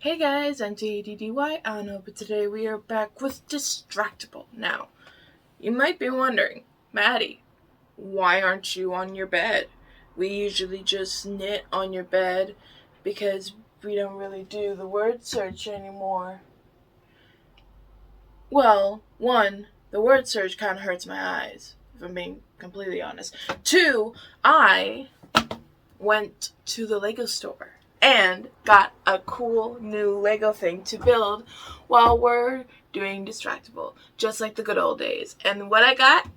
Hey guys, M.A.D.D.Y. I don't know, but today we are back with Distractible. Now, you might be wondering, Maddie, why aren't you on your bed? We usually just knit on your bed because we don't really do the word search anymore. Well, one, the word search kind of hurts my eyes, if I'm being completely honest. Two, I went to the Lego store and got a cool new Lego thing to build while we're doing Distractible, just like the good old days. And what I got?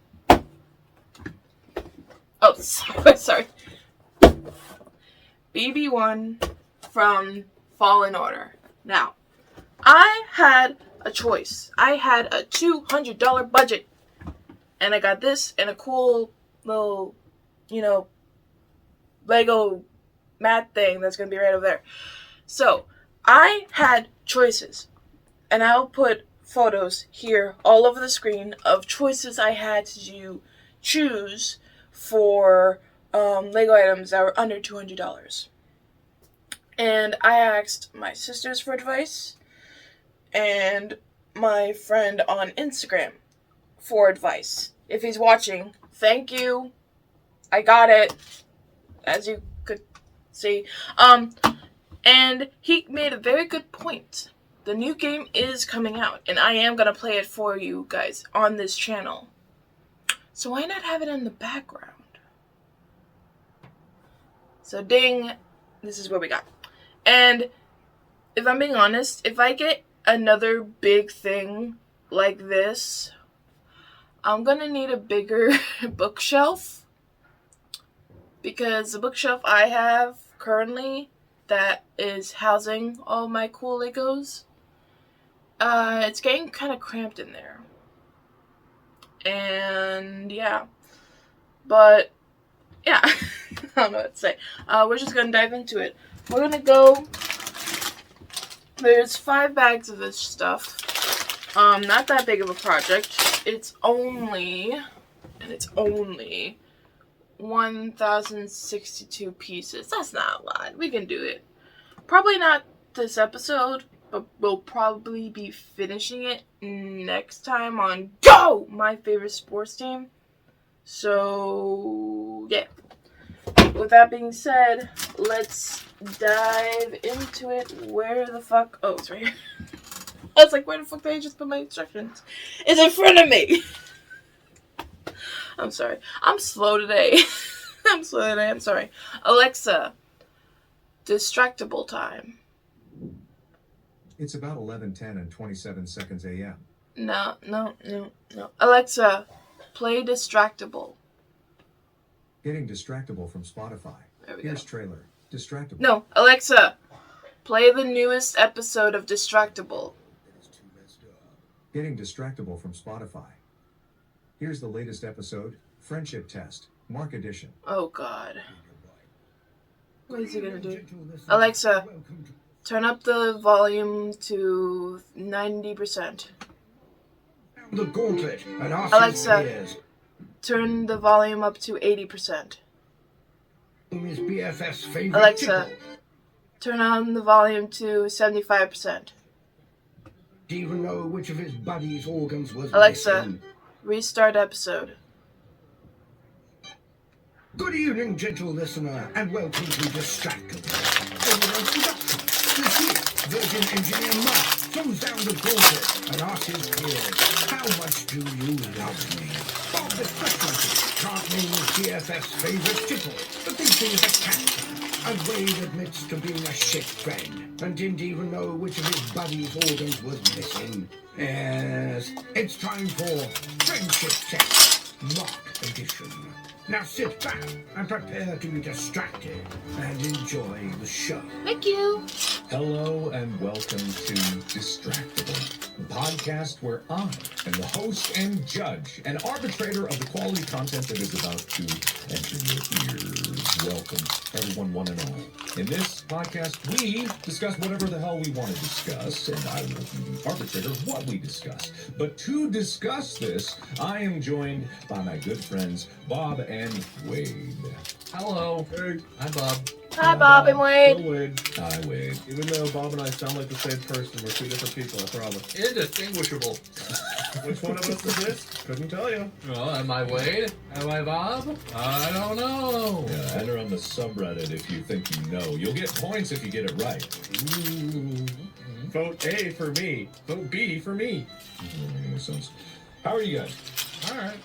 Oh, sorry. BB1 from Fallen Order. Now, I had a choice. I had a $200 budget, and I got this and a cool little, Lego mat thing that's going to be right over there. So, I had choices, and I'll put photos here all over the screen of choices I had to choose for Lego items that were under $200. And I asked my sisters for advice and my friend on Instagram for advice. If he's watching, thank you. I got it, as you could see. And he made a very good point. The new game is coming out, and I am going to play it for you guys on this channel. So why not have it in the background? So ding, this is what we got. And if I'm being honest, if I get another big thing like this, I'm going to need a bigger bookshelf. Because the bookshelf I have currently that is housing all my cool Legos, it's getting kind of cramped in there. And yeah. But yeah, I don't know what to say. We're just going to dive into it. We're going to go, there's 5 bags of this stuff. Not that big of a project. It's only 1,062 pieces. That's not a lot. We can do it. Probably not this episode, but we'll probably be finishing it next time on Go! My favorite sports team. So, yeah. With that being said, let's dive into it. Where the fuck? Oh, it's right here. I was like, where the fuck did I just put my instructions? It's in front of me! I'm sorry. I'm slow today. I'm sorry. Alexa, Distractible time. It's about 11:10 and 27 seconds a.m. No. Alexa, play Distractible. Getting Distractible from Spotify. There we go. Here's trailer. Distractible. No, Alexa, play the newest episode of Distractible. Getting Distractible from Spotify. Here's the latest episode, Friendship Test, Mark Edition. Oh, God. What is he gonna do? Alexa, turn up the volume to 90%. The gauntlet and Alexa, turn the volume up to 80%. His BFF's favorite Alexa, tickle. turn on the volume to 75%. Do you even know which of his buddy's organs was Alexa, missing? restart episode. Good evening, gentle listener, and welcome to Distractible. This week, Virgin Engineer Mark throws down the gauntlet and asks his peers, how much do you love me? Bob the Spectrum can't name his BFF's favorite tickle, but thinks he is a cat. And Wade admits to being a shit friend, and didn't even know which of his buddy's organs was missing. Yes, it's time for Friendship Test, Mark Edition. Now sit back and prepare to be distracted and enjoy the show. Thank you. Hello and welcome to Distractible, the podcast where I am the host and judge and arbitrator of the quality content that is about to enter your ears. Welcome, everyone, one and all. In this podcast, we discuss whatever the hell we want to discuss, and I will be the arbitrator of what we discuss. But to discuss this, I am joined by my good friends, Bob and Wade. Hello. Hey. Hi, Bob. Hi, Bob and Wade. Hello, Wade. Hi, Wade. Even though Bob and I sound like the same person, we're two different people, I promise. Indistinguishable. Which one of us is this? Couldn't tell you. Well, am I Wade? Am I Bob? I don't know. Yeah, enter on the subreddit if you think you know. You'll get points if you get it right. Ooh. Vote A for me. Vote B for me. Doesn't make any sense. How are you guys? All right.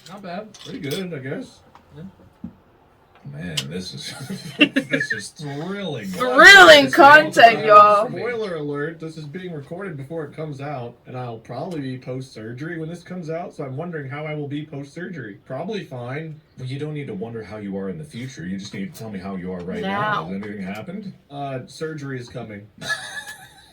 Not bad. Pretty good, I guess. Man, this is this is thrilling. Thrilling content, y'all. Spoiler alert, this is being recorded before it comes out, and I'll probably be post-surgery when this comes out, so I'm wondering how I will be post-surgery. Probably fine. Well, you don't need to wonder how you are in the future. You just need to tell me how you are right now. Now. Has anything happened? Surgery is coming.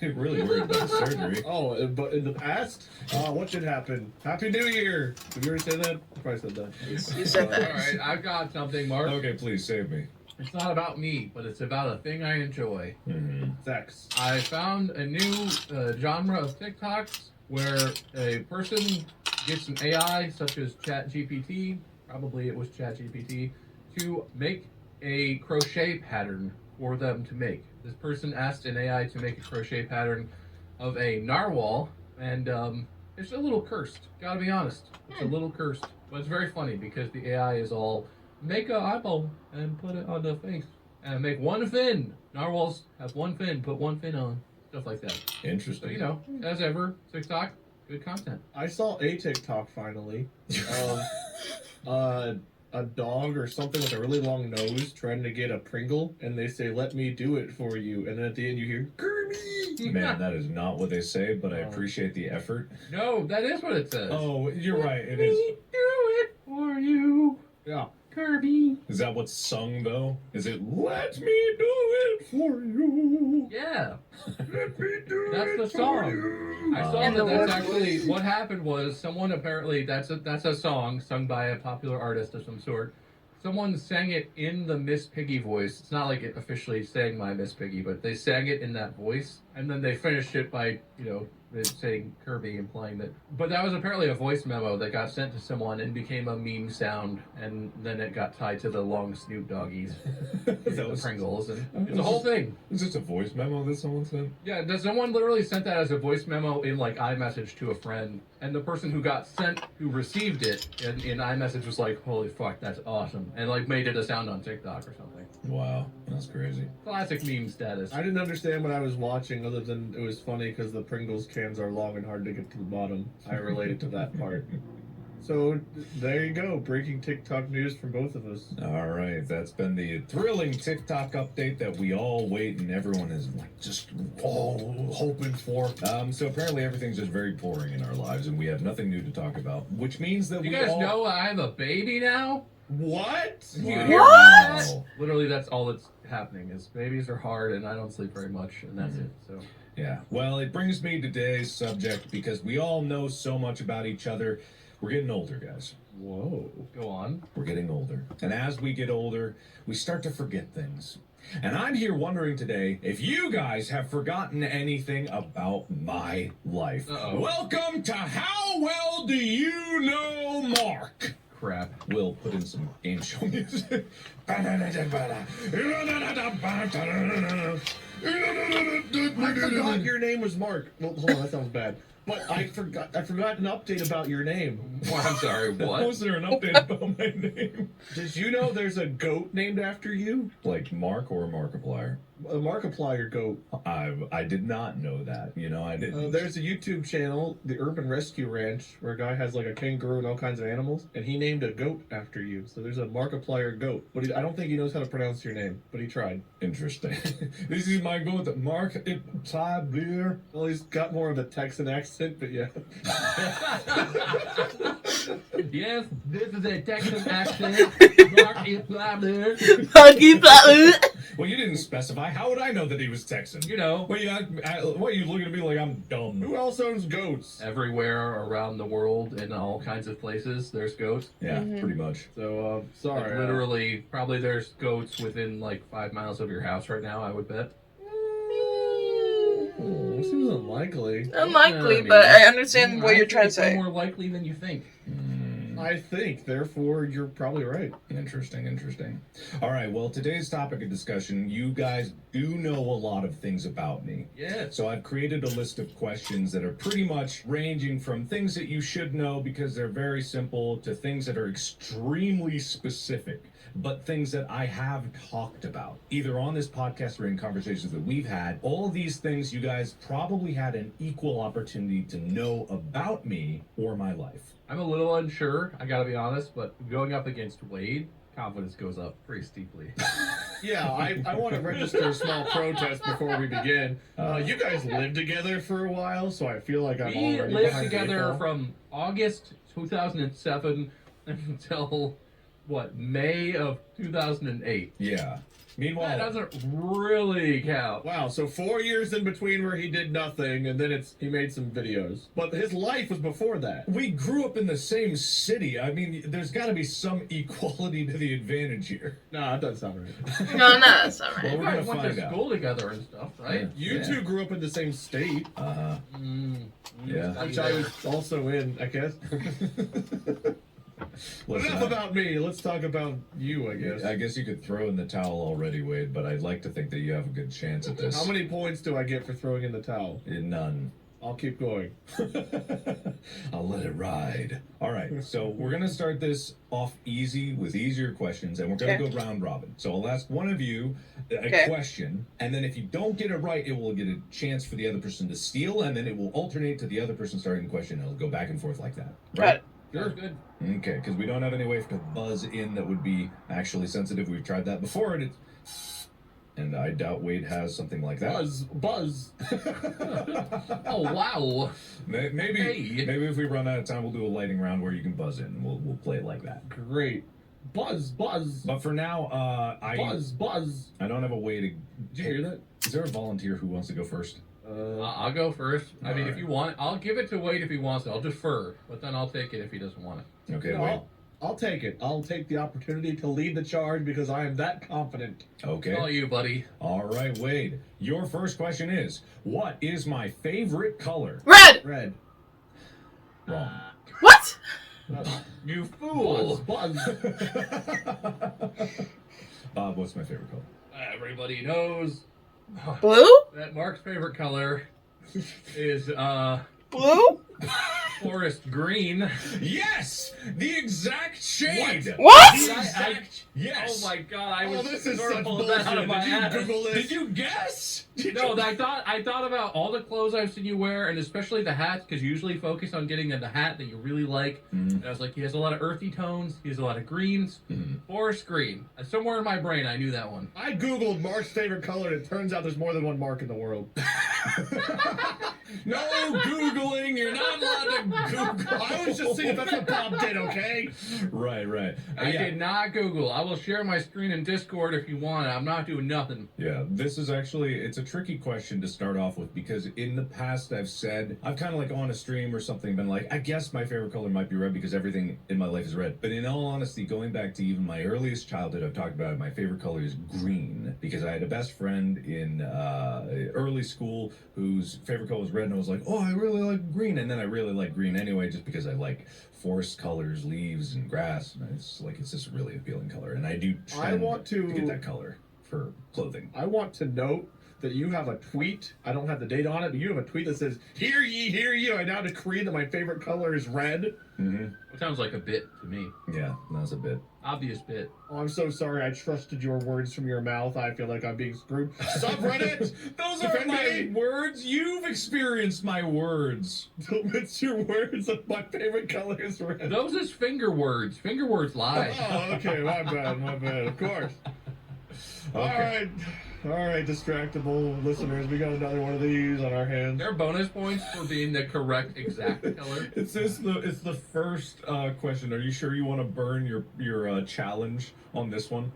You're really worried about the surgery. Oh, but in the past? What should happen? Happy New Year! Did you already say that? I probably said that. You said All that. right. I've got something, Mark. Okay, please save me. It's not about me, but it's about a thing I enjoy. Mm-hmm. Sex. I found a new genre of TikToks where a person gets an AI, such as ChatGPT, probably it was ChatGPT, to make a crochet pattern for them to make. This person asked an AI to make a crochet pattern of a narwhal, and it's a little cursed. Gotta be honest, it's a little cursed, but it's very funny because the AI is all make a eyeball and put it on the face, and make one fin. Narwhals have one fin, put one fin on, stuff like that. So Interesting. you know, as ever, TikTok, good content. I saw a TikTok finally. A dog or something with a really long nose trying to get a Pringle, and they say, "Let me do it for you," and then at the end you hear Kirby. Man, that is not what they say, but I appreciate the effort. No, that is what it says. Oh, you're right. It Let is. me do it for you, Yeah. Kirby. Is that what's sung though? Is it "Let me do it for you"? Yeah, Let me do that's it the for song. you. I saw And that the that's word actually was- what happened was someone apparently that's a song sung by a popular artist of some sort. Someone sang it in the Miss Piggy voice. It's not like it officially sang my Miss Piggy, but they sang it in that voice, and then they finished it by saying Kirby, implying that. But that was apparently a voice memo that got sent to someone and became a meme sound, and then it got tied to the long Snoop Doggies, the Pringles, and it's a whole thing. Is this a voice memo that someone sent? Yeah, someone literally sent that as a voice memo in like iMessage to a friend, and the person who received it in iMessage was like, "Holy fuck, that's awesome," and like made it a sound on TikTok or something. Wow, that's crazy. Classic meme status. I didn't understand what I was watching other than it was funny because the Pringles cans are long and hard to get to the bottom. I related to that part. So there you go, breaking TikTok news from both of us. All right, that's been the thrilling TikTok update that we all wait and everyone is like just all hoping for. So apparently everything's just very boring in our lives and we have nothing new to talk about, which means that You we guys all... know I have a baby now? What? You Wow. hear What? that? Literally, that's all that's happening. Is babies are hard, and I don't sleep very much, and that's it. So Yeah, well, it brings me to today's subject because we all know so much about each other. We're getting older, guys. Whoa. go on. We're getting older. And as we get older, we start to forget things. And I'm here wondering today if you guys have forgotten anything about my life. Uh-oh. Welcome to How Well Do You Know Mark? Crap. We'll put in some game show music. I forgot your name was Mark. Well, hold on, that sounds bad. But I forgot an update about your name. Well, I'm sorry, How what? is there an update about my name? Did you know there's a goat named after you? Like Mark or Markiplier? A Markiplier goat. I did not know that. I didn't. There's a YouTube channel, the Urban Rescue Ranch, where a guy has like a kangaroo and all kinds of animals, and he named a goat after you. So there's a Markiplier goat. But I don't think he knows how to pronounce your name, but he tried. Interesting. This is my goat, Markiplier. Well, he's got more of a Texan accent, but yeah. Yes, this is a Texas accent. Mark is louder. Monkey Blah. Well, you didn't specify. How would I know that he was Texan? You know, What are you looking at me like I'm dumb? Who else owns goats? everywhere around the world in all kinds of places, there's goats. Yeah, pretty much. So, sorry. Like, literally, probably there's goats within like 5 miles of your house right now, I would bet. Seems unlikely. Unlikely, Yeah, I mean, but I understand what you're trying to It's far say. more likely than you think. I think, therefore, you're probably right. Interesting. All right, well, today's topic of discussion, you guys do know a lot of things about me. Yes. So I've created a list of questions that are pretty much ranging from things that you should know because they're very simple to things that are extremely specific, but things that I have talked about, either on this podcast or in conversations that we've had. All of these things you guys probably had an equal opportunity to know about me or my life. I'm a little unsure, I gotta be honest, but going up against Wade, confidence goes up pretty steeply. Yeah, I want to register a small protest before we begin. You guys lived together for a while, so I feel like I'm We already lived behind the eight together ball. from August 2007 until, May of 2008. Yeah. Meanwhile, That doesn't really count. Wow, so 4 years in between where he did nothing, and then he made some videos. But his life was before that. we grew up in the same city. I mean, there's got to be some equality to the advantage here. Nah, that doesn't sound right. No, that's not Well, right. You we're guys gonna went to find out. school together and stuff, right? You Yeah. two grew up in the same state, Yeah. which I was also in, I guess. But Listen, enough about me. Let's talk about you, I guess. I guess you could throw in the towel already, Wade, but I'd like to think that you have a good chance at this. How many points do I get for throwing in the towel? None. I'll keep going. I'll let it ride. All right, so we're going to start this off easy with easier questions, and we're going to Okay. go round robin. So I'll ask one of you a Okay. question, and then if you don't get it right, it will get a chance for the other person to steal, and then it will alternate to the other person starting the question, and it'll go back and forth like that. Got it. That's good. Okay, because we don't have any way to buzz in that would be actually sensitive. We've tried that before, and I doubt Wade has something like that. Buzz. Oh, wow. Maybe Hey. maybe if we run out of time, we'll do a lightning round where you can buzz in. And we'll play it like that. Great. Buzz. But for now, I Buzz. I don't have a way to. Did you hear that? Is there a volunteer who wants to go first? I'll go first. I mean, Alright. if you want, I'll give it to Wade if he wants it. I'll defer, but then I'll take it if he doesn't want it. Okay, No, Wade. I'll take it. I'll take the opportunity to lead the charge because I am that confident. Okay. All you, buddy. All right, Wade. Your first question is: what is my favorite color? Red. Red. Wrong. What? You fool. Buzz. Bob, what's my favorite color? Everybody knows Blue? that Mark's favorite color is Blue? forest green. Yes, the exact shade. What? The I- exact. Yes. Oh my god, I was this is sort of such pulling that out bullshit. of my Did you ass. Google this? Did you guess? No, I thought about all the clothes I've seen you wear, and especially the hats, because you usually focus on getting the hat that you really like. Mhm. And I was like, he has a lot of earthy tones, he has a lot of greens. Mhm. Forest green. Somewhere in my brain, I knew that one. I googled Mark's favorite color, and it turns out there's more than one Mark in the world. No Googling. You're not allowed to Google. I was just seeing if that's what Bob did, okay? Right. I Yeah. did not Google. I will share my screen in Discord if you want. I'm not doing nothing. Yeah, this is actually, it's a tricky question to start off with because in the past I've kind of like on a stream or something been like, I guess my favorite color might be red because everything in my life is red. But in all honesty, going back to even my earliest childhood, I've talked about it, my favorite color is green because I had a best friend in early school whose favorite color was red and I was like, oh, I really like green. And then I really like green anyway just because I like forest colors, leaves, and grass. And it's just a really appealing color. And I do trend want to- get that color for clothing. I want to note that you have a tweet. I don't have the date on it, but you have a tweet that says, hear ye, I now decree that my favorite color is red. Mm-hmm. It sounds like a bit to me. Yeah, that was a bit. Obvious bit. Oh, I'm so sorry. I trusted your words from your mouth. I feel like I'm being screwed. Subreddit! Those Defend aren't my me! words. You've experienced my words. It's your words that my favorite color is red. Those is finger words. Finger words lie. Oh, okay. My bad. Of course. Okay. All right, distractible listeners. We got another one of these on our hands. There are bonus points for being the correct exact color. It's the first question. Are you sure you want to burn your challenge on this one?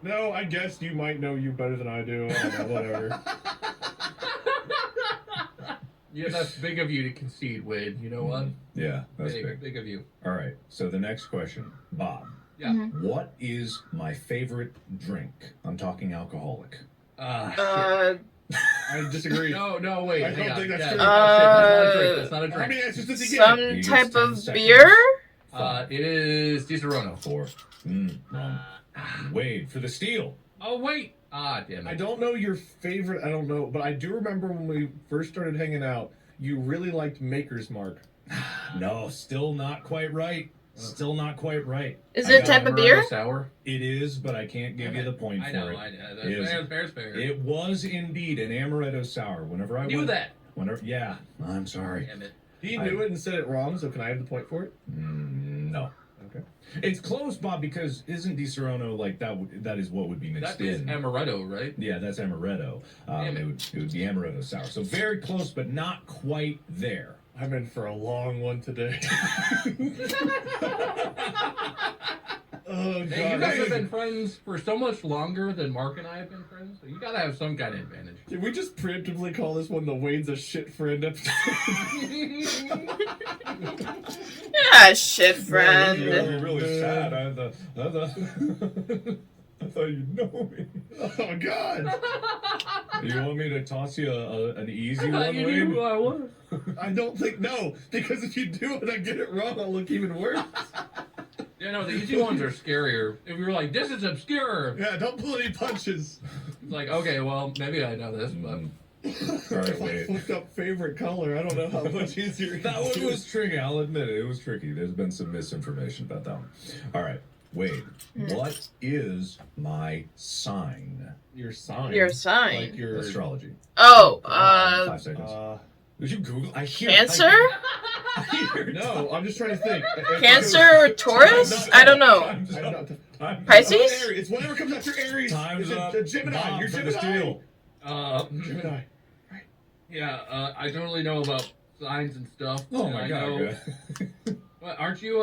No, I guess you might know you better than I do. I don't know, whatever. Yeah, that's big of you to concede, Wade. You know what? Yeah, that's big. Big of you. All right. So the next question, Bob. Yeah. What is my favorite drink? I'm talking alcoholic. I disagree. No, wait. I don't hang on. think that's Yeah, true. That's not a drink. That's not a How drink. many answers does he get? Some You get type 10 of seconds. beer? It is DiSerono. 4. Wrong. Wade for the steal. Oh, wait. Damn it. I don't know your favorite. I don't know, but I do remember when we first started hanging out, you really liked Maker's Mark. No, still not quite right. Still not quite right. Is it a type of beer? Sour. It is, but I can't give you the point I for know. it. Fair's fair. It was indeed an amaretto sour. Whenever I knew that. Yeah, I'm sorry. Damn it. He knew it and said it wrong, so can I have the point for it? No. Okay. It's close, Bob, because isn't DiSerono like that? That is what would be mixed That is in. amaretto, right? Yeah, that's amaretto. Damn it. It would be amaretto sour. So very close, but not quite there. I'm in for a long one today. Oh, God. Hey, you guys have been friends for so much longer than Mark and I have been friends, so you gotta have some kind of advantage. Can we just preemptively call this one the Wade's a shit friend episode? Yeah, shit, You're friend. really sad. I thought you'd know me. Oh, God. You want me to toss you an easy I one, thought you knew who Wade? I was. I don't think, no, because if you do it, I get it wrong, I'll look even worse. Yeah, no, the easy ones are scarier. If you were like, this is obscure, Yeah, don't pull any punches. it's like, okay, well, maybe I know this, but... All right, If I Wade. looked up favorite color, I don't know how much easier it That is. one was tricky. I'll admit it. It was tricky. There's been some misinformation about that one. All right, Wade. What is my sign? Your sign. Your sign. Like your... Astrology. Oh, 5 seconds. Did you Google? I hear Cancer? I hear No, I'm just trying to think. Cancer or Taurus? I don't know. Time's I'm up. not... Time's Pisces? up. Aries. It's whatever comes after Aries. Time's Is up. it Gemini? Bob You're for the Gemini. steal. Gemini. Yeah, I totally know about signs and stuff. Oh and my I God. know- What, aren't you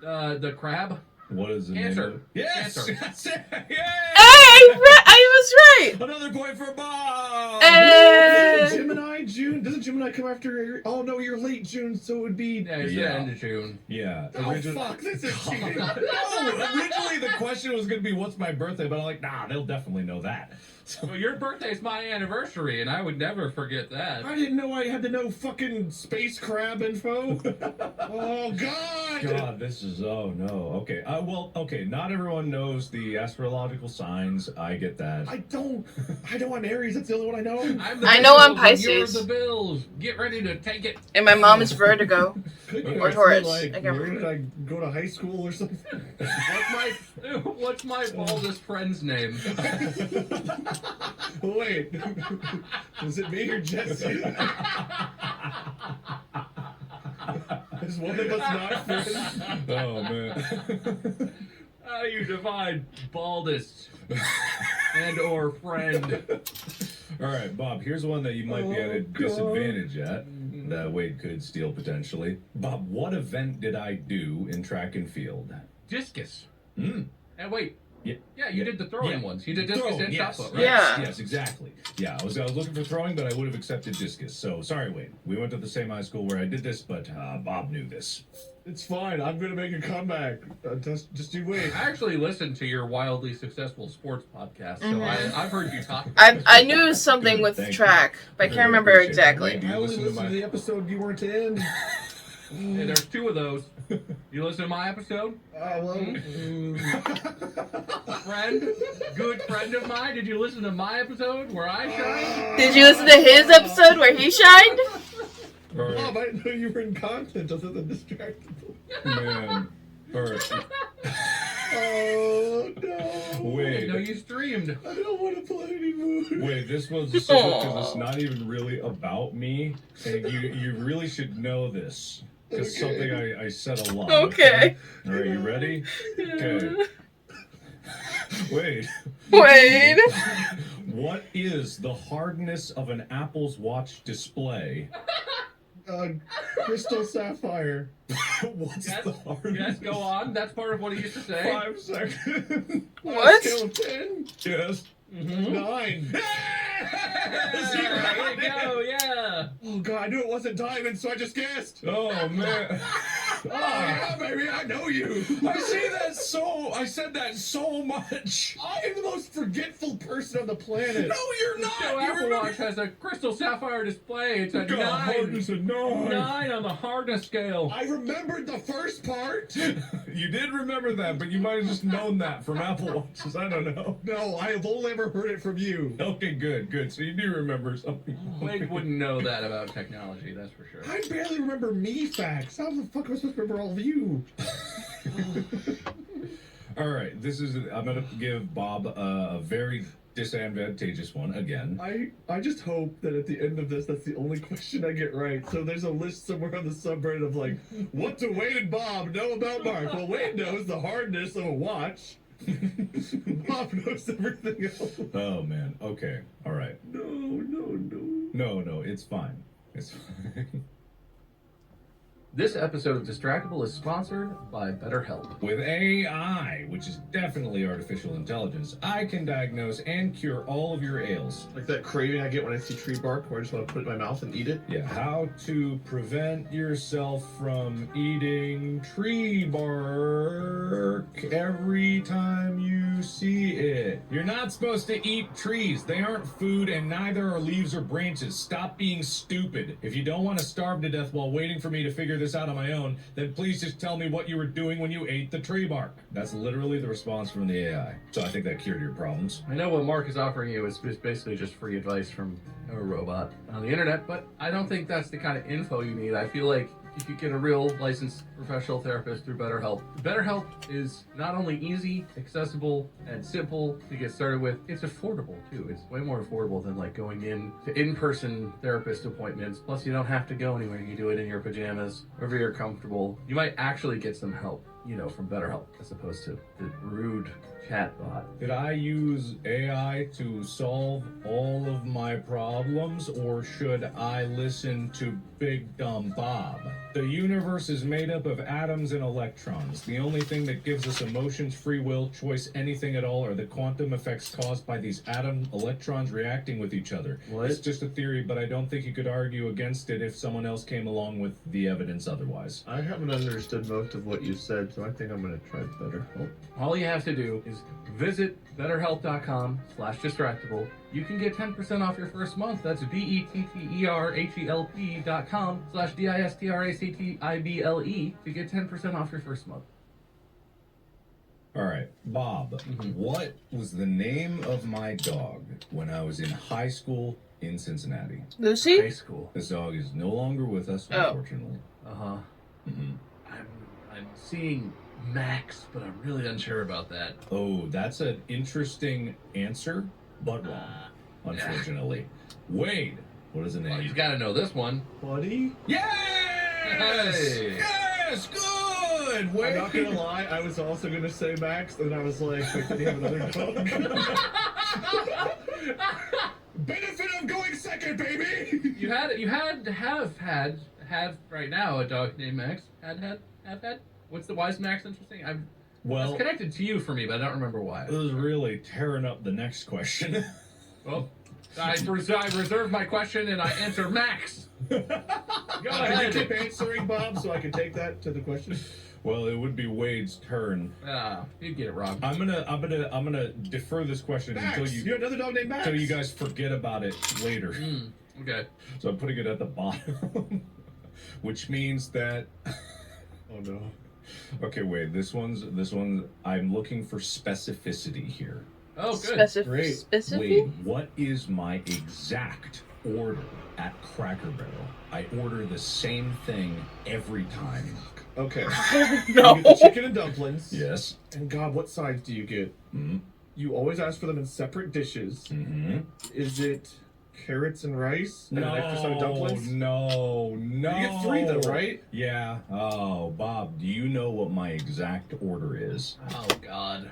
the crab? What is the Cancer. name of it? Yes! Cancer. That's it! Yay! I was right. Another point for Bob! And Gemini, June. Doesn't Gemini come after Aries? Oh, no, you're late June, so it would be... Yeah, it's Yeah. the end of June. Yeah. Oh, fuck, this is cheating. No, originally the question was going to be, what's my birthday? But I'm like, nah, they'll definitely know that. So, Well, your birthday's my anniversary, and I would never forget that. I didn't know I had to know fucking space crab info. Oh, God. God, this is, oh no. Okay, well, okay, not everyone knows the astrological signs. I get that. I know I'm Aries. That's the only one I know. I'm the I know I'm Bills, and You're Pisces. the Bills. Get ready to take it. and my mom is Vertigo. Could you Or ask me, Taurus. like, I can't where remember. did I go to high school or something? What's my baldest friend's name? Wait. Is it me or Jesse? Is one of us not friends? Oh man. How you define baldest and or friend? All right, Bob, here's one that you might be at a disadvantage at, that Wade could steal potentially. Bob, what event did I do in track and field? Discus. Hmm. And wait. Yeah. Yeah, you did the throwing ones. You did discus Throwing, and yes, shot put, right? Yeah. Yes, exactly. Yeah, I was looking for throwing, but I would have accepted discus. So sorry, Wade. We went to the same high school where I did this, but Bob knew this. It's fine. I'm gonna make a comeback. Just you wait. I actually listened to your wildly successful sports podcast, so I've heard you talk. I knew something Good, with thank you. track, but I Really can't remember appreciate it. exactly. Wade, do I you only listen to listened to the episode you weren't in. Hey, there's two of those. You listen to my episode? Friend? Good friend of mine? Did you listen to my episode where I shine? Did you listen to his episode where he shined? All right, Bob, I didn't know you were in content other than Distractible. man. All right. Oh, no. I know Wade. you streamed. I don't want to play anymore. Wait, this was a secret because it's not even really about me, and you really should know this. Because Okay. something I said a lot. Okay. All right, you ready? Okay. Wait. Wade. What is the hardness of an Apple's Watch display? Crystal Sapphire. What's Yes, the hardness? yes, go on. That's part of what he used to say. 5 seconds. What? Scale of 10? Yes. 9. There you go, yeah. Oh, God, I knew it wasn't diamond, so I just guessed. Oh man. yeah, baby, I know you. I said that so much. I am the most forgetful person on the planet. No, you're The not. show You Apple remember- Watch has a crystal sapphire display. It's a God, 9. hardness a 9. 9 on the hardness scale. I remembered the first part. You did remember that, but you might have just known that from Apple Watches. I don't know. No, I have only ever heard it from you. Okay, good. So you do remember something. Wade wouldn't know that about technology, that's for sure. I barely remember me facts. How the fuck am I supposed to remember all of you? All right, I'm going to give Bob a very disadvantageous one again. I just hope that at the end of this, that's the only question I get right. So there's a list somewhere on the subreddit of like, what do Wade and Bob know about Mark? Well, Wade knows the hardness of a watch. Bob knows everything else. Oh, man. Okay. All right. No, it's fine. It's fine. This episode of Distractible is sponsored by BetterHelp. With AI, which is definitely artificial intelligence, I can diagnose and cure all of your ails. Like that craving I get when I see tree bark where I just want to put it in my mouth and eat it. Yeah, how to prevent yourself from eating tree bark every time you see it. You're not supposed to eat trees. They aren't food, and neither are leaves or branches. Stop being stupid. If you don't want to starve to death while waiting for me to figure this out on my own, then please just tell me what you were doing when you ate the tree bark. That's literally the response from the AI. So I think that cured your problems. I know what Mark is offering you is basically just free advice from a robot on the internet, but I don't think that's the kind of info you need. I feel like if you get a real licensed professional therapist through BetterHelp. BetterHelp is not only easy, accessible, and simple to get started with, it's affordable too. It's way more affordable than like going in-person therapist appointments. Plus you don't have to go anywhere. You can do it in your pajamas, wherever you're comfortable. You might actually get some help, from BetterHelp as opposed to the rude chatbot. Did I use AI to solve all of my problems, or should I listen to Big Dumb Bob? The universe is made up of atoms and electrons. The only thing that gives us emotions, free will, choice, anything at all are the quantum effects caused by these atom electrons reacting with each other. What? It's just a theory, but I don't think you could argue against it if someone else came along with the evidence otherwise. I haven't understood most of what you said, so I think I'm going to try BetterHelp. All you have to do is visit betterhelp.com/distractible. You can get 10% off your first month. That's betterhelp.com/distractible to get 10% off your first month. All right, Bob, what was the name of my dog when I was in high school in Cincinnati? High Lucy? school. This dog is no longer with us, Oh. unfortunately. Uh-huh. Mhm. I'm seeing Max, but I'm really unsure about that. Oh, that's an interesting answer, but wrong, unfortunately. Wade, what is the name? Well, he's got to know this one. Buddy? Yes! Hey! Yes! Good! I'm Wade! not gonna lie, I was also gonna say Max, and I was like, wait, did he have another dog? Benefit of going second, baby! You had to have right now a dog named Max. Have had. What's the why is Max interesting? Well, It's connected to you for me, but I don't remember why. it was really tearing up the next question. Well, I reserve my question and I answer Max. Go Can you ahead. keep answering, Bob, so I can take that to the question? Well, it would be Wade's turn. You'd get it wrong. I'm gonna defer this question Max! until You have another dog named Max! until you guys forget about it later. Okay. So I'm putting it at the bottom, which means that. Oh no. Okay, Wade. This one's. I'm looking for specificity here. Oh, good. Great. Specific? Wade, what is my exact order at Cracker Barrel? I order the same thing every time. Okay. No. You get the chicken and dumplings. Yes. And God, what sides do you get? Mm-hmm. You always ask for them in separate dishes. Mm-hmm. Is it carrots and rice and an extra side of dumplings? No. You get 3 though, right? Yeah. Oh, Bob, do you know what my exact order is? Oh, God.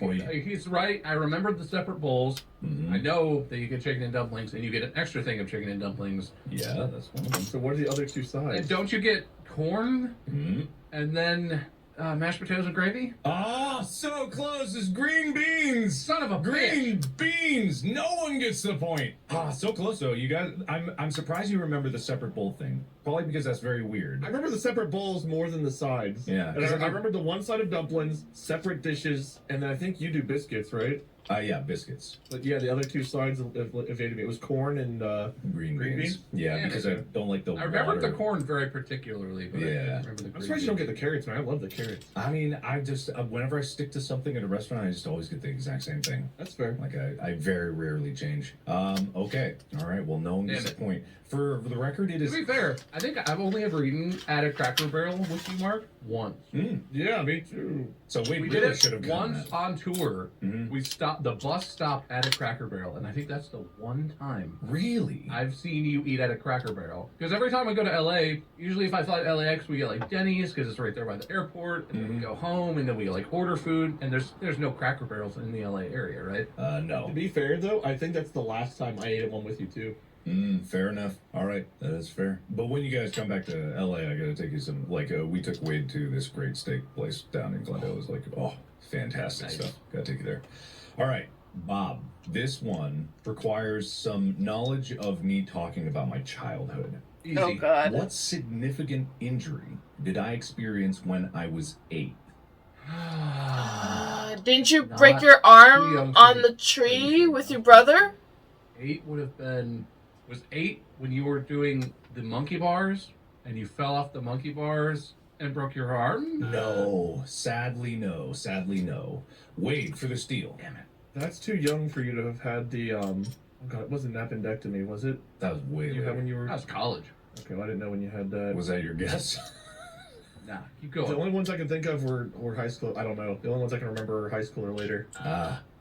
Oh, yeah. He's right. I remembered the separate bowls. Mm-hmm. I know that you get chicken and dumplings, and you get an extra thing of chicken and dumplings. Yeah, that's one of them. So what are the other 2 sides? And don't you get corn? Mm-hmm. And then Mashed potatoes and gravy? Oh, so close. It's green beans. Son of a Green beans. No one gets the point. Ah, so close though. You guys, I'm surprised you remember the separate bowl thing. Probably because that's very weird. I remember the separate bowls more than the sides. Yeah. And I remember the one side of dumplings, separate dishes, and then I think you do biscuits, right? Yeah, biscuits. But yeah, the other two sides evaded me. It was corn and Green green beans. beans? Yeah, Yeah, because I don't like the I remember water. the corn very particularly, but I Yeah. didn't remember the I'm green surprised you don't get beans. the carrots, man. I love the carrots. I mean, I just whenever I stick to something at a restaurant, I just always get the exact same thing. That's fair. Like I very rarely change. Okay, all right. Well, no one gets Damn the point. For the record, it To is. be fair, I think I've only ever eaten at a Cracker Barrel with you, Mark, once. Yeah, me too. So we We really did should it have gotten once that. on tour. Mhm. We stopped. The bus stopped at a Cracker Barrel, and I think that's the one time Really? I've seen you eat at a Cracker Barrel. Because every time I go to LA, usually if I fly to LAX, we get like Denny's because it's right there by the airport, and then we go home, and then we like order food, and there's no Cracker Barrels in the LA area, right? No. To be fair, though, I think that's the last time I ate at one with you, too. Fair enough. All right, that is fair. But when you guys come back to LA, I gotta take you some. Like, we took Wade to this great steak place down in Glendale. It was like, oh, fantastic Nice. stuff. Gotta take you there. All right, Bob. This one requires some knowledge of me talking about my childhood. Easy. Oh God. What significant injury did I experience when I was 8? Didn't you Not break your too arm young to on be the tree crazy. with your brother? 8 would have been. Was 8 when you were doing the monkey bars and you fell off the monkey bars and broke your arm? No, sadly no. Sadly no. Wade for the steal. Damn it. That's too young for you to have had the, oh God, it wasn't appendectomy, was it? That was way You had later. when you were... That was college. Okay, well, I didn't know when you had that. Was that your guess? Nah, keep The going. only ones I can think of were high school. I don't know. The only ones I can remember are high school or later.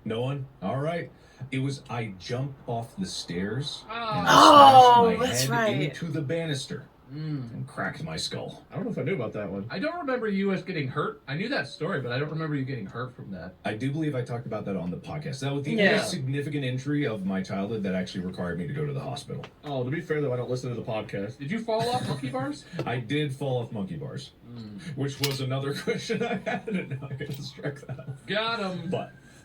No one? All right. It was I jumped off the stairs and Oh, smashed my that's head right. into the banister Mm. and cracked my skull. I don't know if I knew about that one. I don't remember you as getting hurt. I knew that story, but I don't remember you getting hurt from that. I do believe I talked about that on the podcast. That was the Yeah. only significant injury of my childhood that actually required me to go to the hospital. Oh, to be fair, though, I don't listen to the podcast. Did you fall off monkey bars? I did fall off monkey bars, Mm. which was another question I had, and now I gotta strike that off. Got him.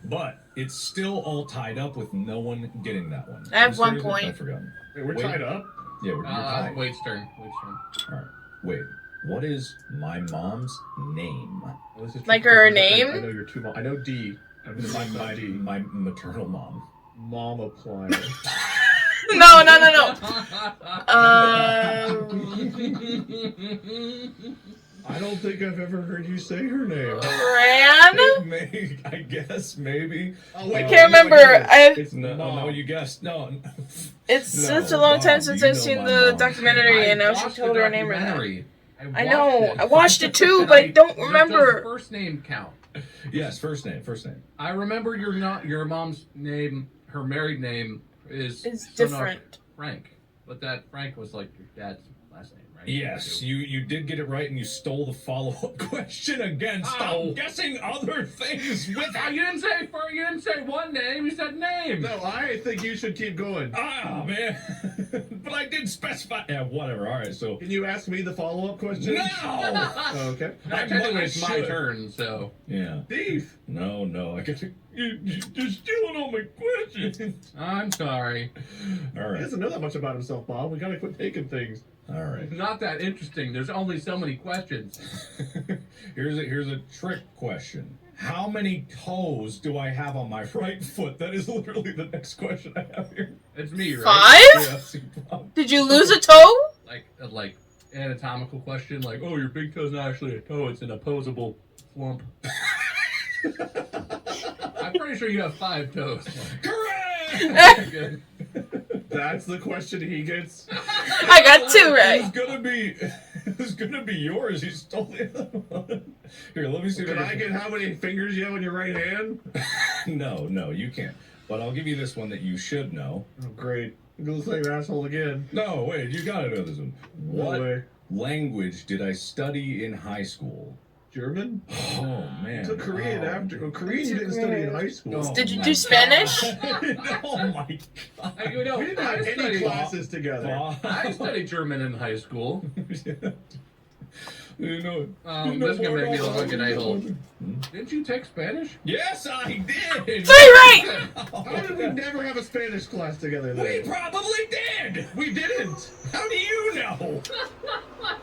But it's still all tied up with no one getting that one. I have Whose one turn is it? point. I've forgotten. Wait, we're Wait. tied up? Yeah, you're tied. Wade's turn. Wade's turn. All right. Wait, what is my mom's name? Well, this is Like tricky her because name? I know you're too. I know D. I'm gonna My, find my, D. my maternal mom. Mom appliance. No. I don't think I've ever heard you say her name. Fran? I guess, maybe. Oh, I can't remember. It's No, Mom. you guessed. No. It's No, such a long time Mom, since you I've know seen my the mom. documentary, and now she watched told the her name right now. documentary. I know. watched it. I watched it too, And but I don't does remember. first name count? Yes, first name. I remember your mom's name. Her married name is It's Sonok different. Frank, but that Frank was like your dad's last name, right? Yes, you did get it right, and you stole the follow-up question again. Stop Ow. guessing other things with Oh, you didn't say one name. You said name. No, I think you should keep going. Ah, man. But I did specify. Yeah, whatever. All right, so. Can you ask me the follow-up question? No! Oh, okay. Technically, it's my should. turn. So Yeah. Thief. No. I got to. You're stealing all my questions. I'm sorry. All He right. doesn't know that much about himself, Bob. We gotta quit taking things. All right. It's not that interesting. There's only so many questions. Here's a trick question. How many toes do I have on my right foot? That is literally the next question I have here. It's me, right? 5? Yeah, see, Bob. Did you lose a toe? Like anatomical question, like, oh, your big toe's not actually a toe; it's an opposable flump. I'm pretty sure you have 5 toes. Correct! Good. That's the question he gets. I got 2 right. It's gonna be yours. You stole the other one. Here, let me see. Can what I get how many fingers you have on your right hand? No, you can't. But I'll give you this one that you should know. Oh, great. You look like an asshole again. No, wait, you gotta know this one. No What way. language did I study in high school? German? Oh man. You took Korean after. Oh, Korean you didn't study in high school. Oh, Did you my do Spanish? God. Oh my god. I go, no, We didn't I have any studied, classes together. I studied German in high school. You know it. This is gonna make me look like an a-hole. Didn't you take Spanish? Yes, I did. 3 right! How did we never have a Spanish class together then? We probably did. We didn't. How do you know?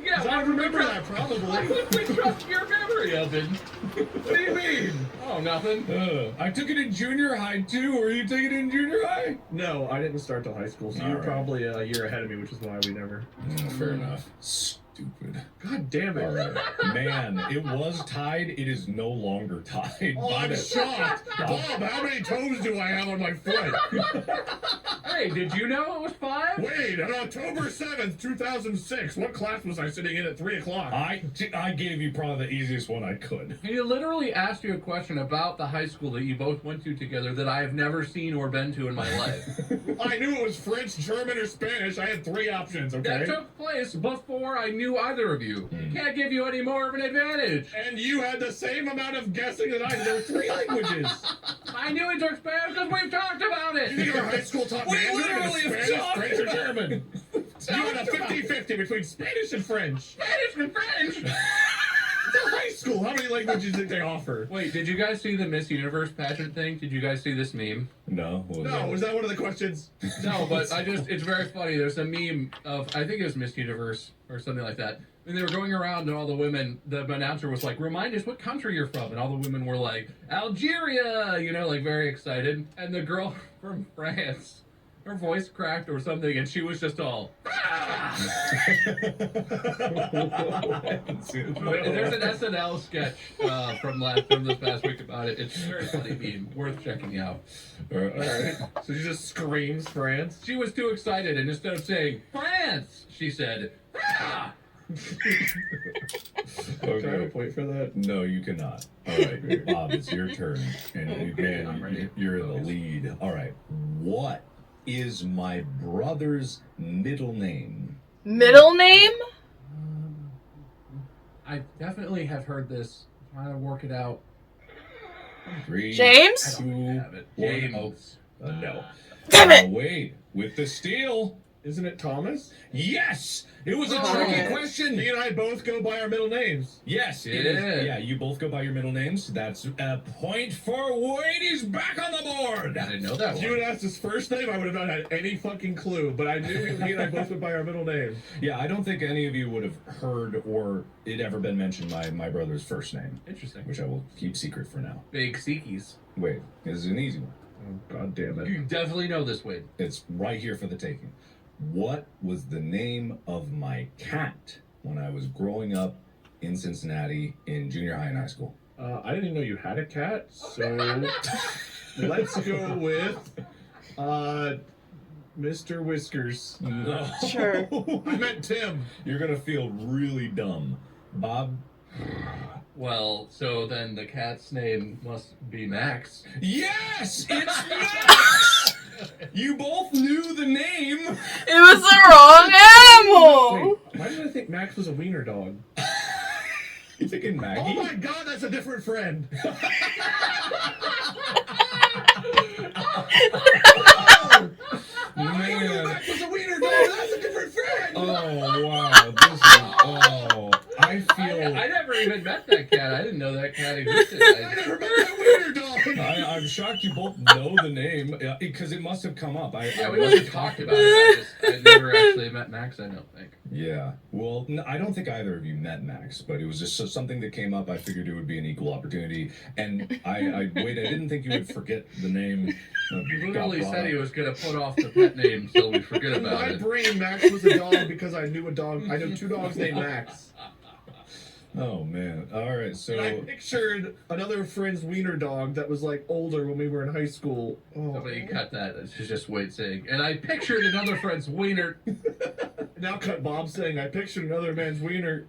Yeah, 'Cause I remember that probably. Why would we trust your memory of it? What do you mean? Oh, nothing. I took it in junior high too. Were you taking it in junior high? No, I didn't start till high school, so All you're right. probably a year ahead of me, which is why we never. Fair enough. Stupid. God damn it. All right. Man, it was tied. It is no longer tied. Oh, I'm shocked. Bob, how many toes do I have on my foot? Hey, did you know it was 5? Wait, on October 7th, 2006, what class was I sitting in at 3 o'clock? I gave you probably the easiest one I could. He literally asked you a question about the high school that you both went to together that I have never seen or been to in my life. I knew it was French, German, or Spanish. I had 3 options, okay? That took place before I knew either of you. Can't give you any more of an advantage. And you had the same amount of guessing that I did. There were 3 languages. I knew he took Spanish because we've talked about You think it. our high school taught We Mandarin literally and have Spanish, talked French, or about German? You had a 50-50 between Spanish and French. Spanish and French. It's a high school. How many languages did they offer? Wait, did you guys see the Miss Universe pageant thing? Did you guys see this meme? No. No, was that one of the questions? No, but it's very funny. There's a meme of, I think it was Miss Universe or something like that. And they were going around and all the women, the announcer was like, remind us what country you're from. And all the women were like, Algeria, you know, like very excited. And the girl from France, her voice cracked or something, and she was just all, ah! There's an SNL sketch from this past week about it. It's a very funny meme, worth checking out. All right. So she just screams France. She was too excited, and instead of saying France, she said, ah! Can I have a Okay. point for that? No, you cannot. All right, Bob, it's your turn, and I'm ready. man, you're in the lead. All right, what is my brother's middle name? Middle name? I definitely have heard this. I'm trying to work it out. 3, James? 2, Have it. 1. James. Oh, no. Damn it! Wait, with the steal. Isn't it Thomas? Yes, it was a Oh. tricky question. Me and I both go by our middle names. Yes, it is. Yeah. Yeah, you both go by your middle names. That's a point for Wade. He's back on the board. I didn't know that If you had one. asked his first name, I would have not had any fucking clue. But I knew me and I both went by our middle name. Yeah, I don't think any of you would have heard or it ever been mentioned my brother's first name, Interesting. which I will keep secret for now. Big Seekies. Wait, this is an easy one. Oh, God damn it. You definitely know this, Wade. It's right here for the taking. What was the name of my cat when I was growing up in Cincinnati in junior high and high school? I didn't even know you had a cat, so let's go with Mr. Whiskers. No. Sure. I meant Tim. You're gonna feel really dumb. Bob? Well, so then the cat's name must be Max. Yes! It's Max! You both knew the name! It was the wrong animal! Wait, why did I think Max was a wiener dog? You thinking Oh Maggie? my God, that's a different friend. I knew Man. Max was a wiener dog. That's a different friend. Oh, wow. This is, I feel... I never even met that cat. I didn't know that cat existed. I never met that wiener dog. I'm shocked you both know the name, because it must have come up. Yeah, we must have talked about it. I never actually met Max, I don't think. Yeah. Well, I don't think either of you met Max, but it was just something that came up. I figured it would be an equal opportunity. And I didn't think you would forget the name. He literally said he was going to put off the pet name until we forget In about my it. brain, Max was a dog because I knew a dog. I knew 2 dogs named Max. Oh, man. All right, And I so... pictured another friend's wiener dog that was like older when we were in high school. Oh. Somebody cut that. It's just Wade saying. And I pictured another friend's wiener. Now cut Bob saying, I pictured another man's wiener.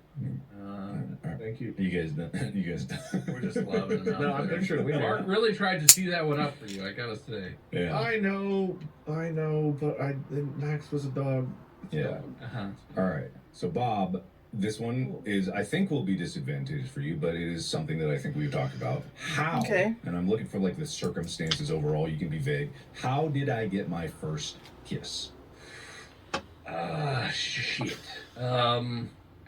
Thank you. You guys done. We're just loving him out No, I'm there. picturing a wiener. Mark really tried to tee that one up for you, I gotta say. Yeah. I know, but Max was a dog. Yeah. Uh-huh. All right. So, Bob, this one is, I think, will be disadvantageous for you, but it is something that I think we've talked about. How? Okay. And I'm looking for, like, the circumstances overall. You can be vague. How did I get my first kiss? Shit.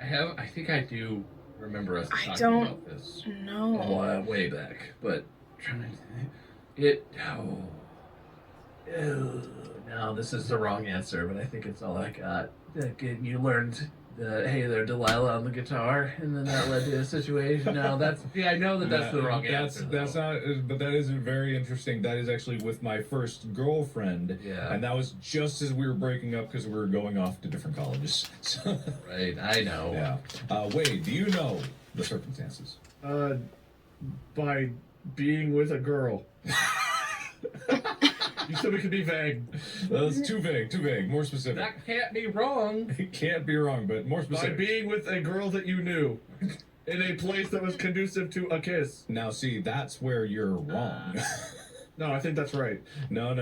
I think I do remember us I talking don't about this a No. while way back, but trying to it. Oh, no, this is the wrong answer, but I think it's all I got. You learned the hey there, Delilah on the guitar, and then that led to a situation. No, that's I know that's the wrong answer. That's not, but that is very interesting. That is actually with my first girlfriend. Yeah. And that was just as we were breaking up because we were going off to different colleges. So, Right, I know. yeah. Wade, do you know the circumstances? By being with a girl. You said we could be vague. That's too vague. More specific. That can't be wrong. It can't be wrong, but more By specific. being with a girl that you knew. In a place that was conducive to a kiss. Now, see, that's where you're wrong. No, I think that's right. No.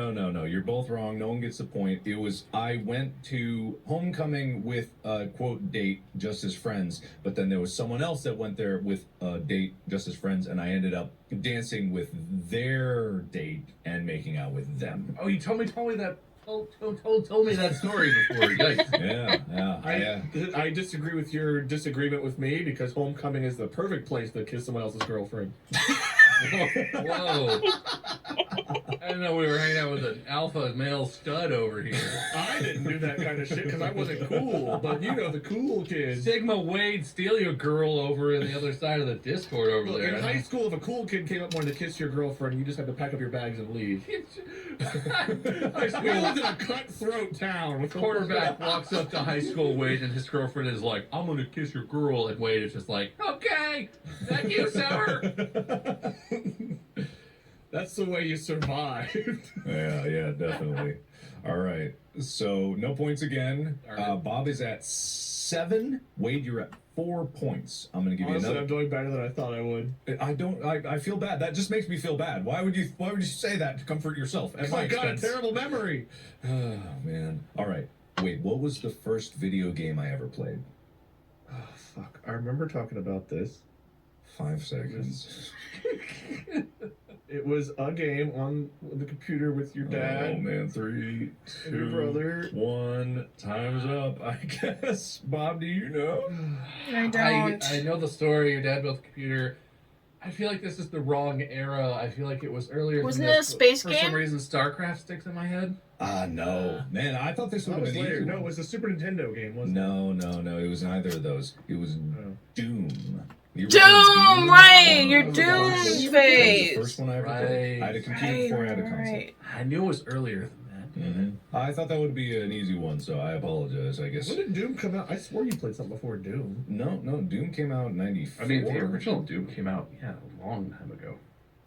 You're both wrong. No one gets the point. It was, I went to homecoming with a quote date just as friends, but then there was someone else that went there with a date just as friends, and I ended up dancing with their date and making out with them. Oh, you told me that. Told me that story before. Yikes. I disagree with your disagreement with me because homecoming is the perfect place to kiss someone else's girlfriend. Whoa. I didn't know we were hanging out with an alpha male stud over here. I didn't do that kind of shit because I wasn't cool, but you know the cool kids. Sigma Wade, steal your girl over in the other side of the Discord over Look, there. in high school, if a cool kid came up wanting to kiss your girlfriend, you just had to pack up your bags and leave. High We school lived in a cutthroat town. With quarterback walks up to high school Wade and his girlfriend is like, I'm gonna kiss your girl, and Wade is just like, okay, thank you, sir. That's the way you survive. Yeah, definitely. All right. So no points again. All right. Bob is at 7. Wade, you're at 4 points. I'm going to give Honestly, you I'm another. doing better than I thought I would. I feel bad. That just makes me feel bad. Why would you say that to comfort yourself? At my I got a expense? terrible memory. Oh man. All right. Wait, what was the first video game I ever played? Oh, fuck. I remember talking about this. 5 seconds. It was a game on the computer with your dad. Oh man, 3, and 2, your brother. 1. Time's up. I guess. Bob, do you know? I don't. I know the story. Your dad built the computer. I feel like this is the wrong era. I feel like it was earlier. Wasn't than it a this, space for game? some reason, StarCraft sticks in my head. No. Man, I thought this would That have was been later. easier. No, it was a Super Nintendo game, wasn't it? No. It was neither of those. It was Oh. Doom. The original Doom, right? Your That was Doom awesome. That was the phase. first one I ever played. I had a computer before I had a console. Right. I knew it was earlier than that. I thought that would be an easy one, so I apologize, I guess. When did Doom come out? I swore you played something before Doom. No, Doom came out in 94. I mean, the original Doom came out, a long time ago.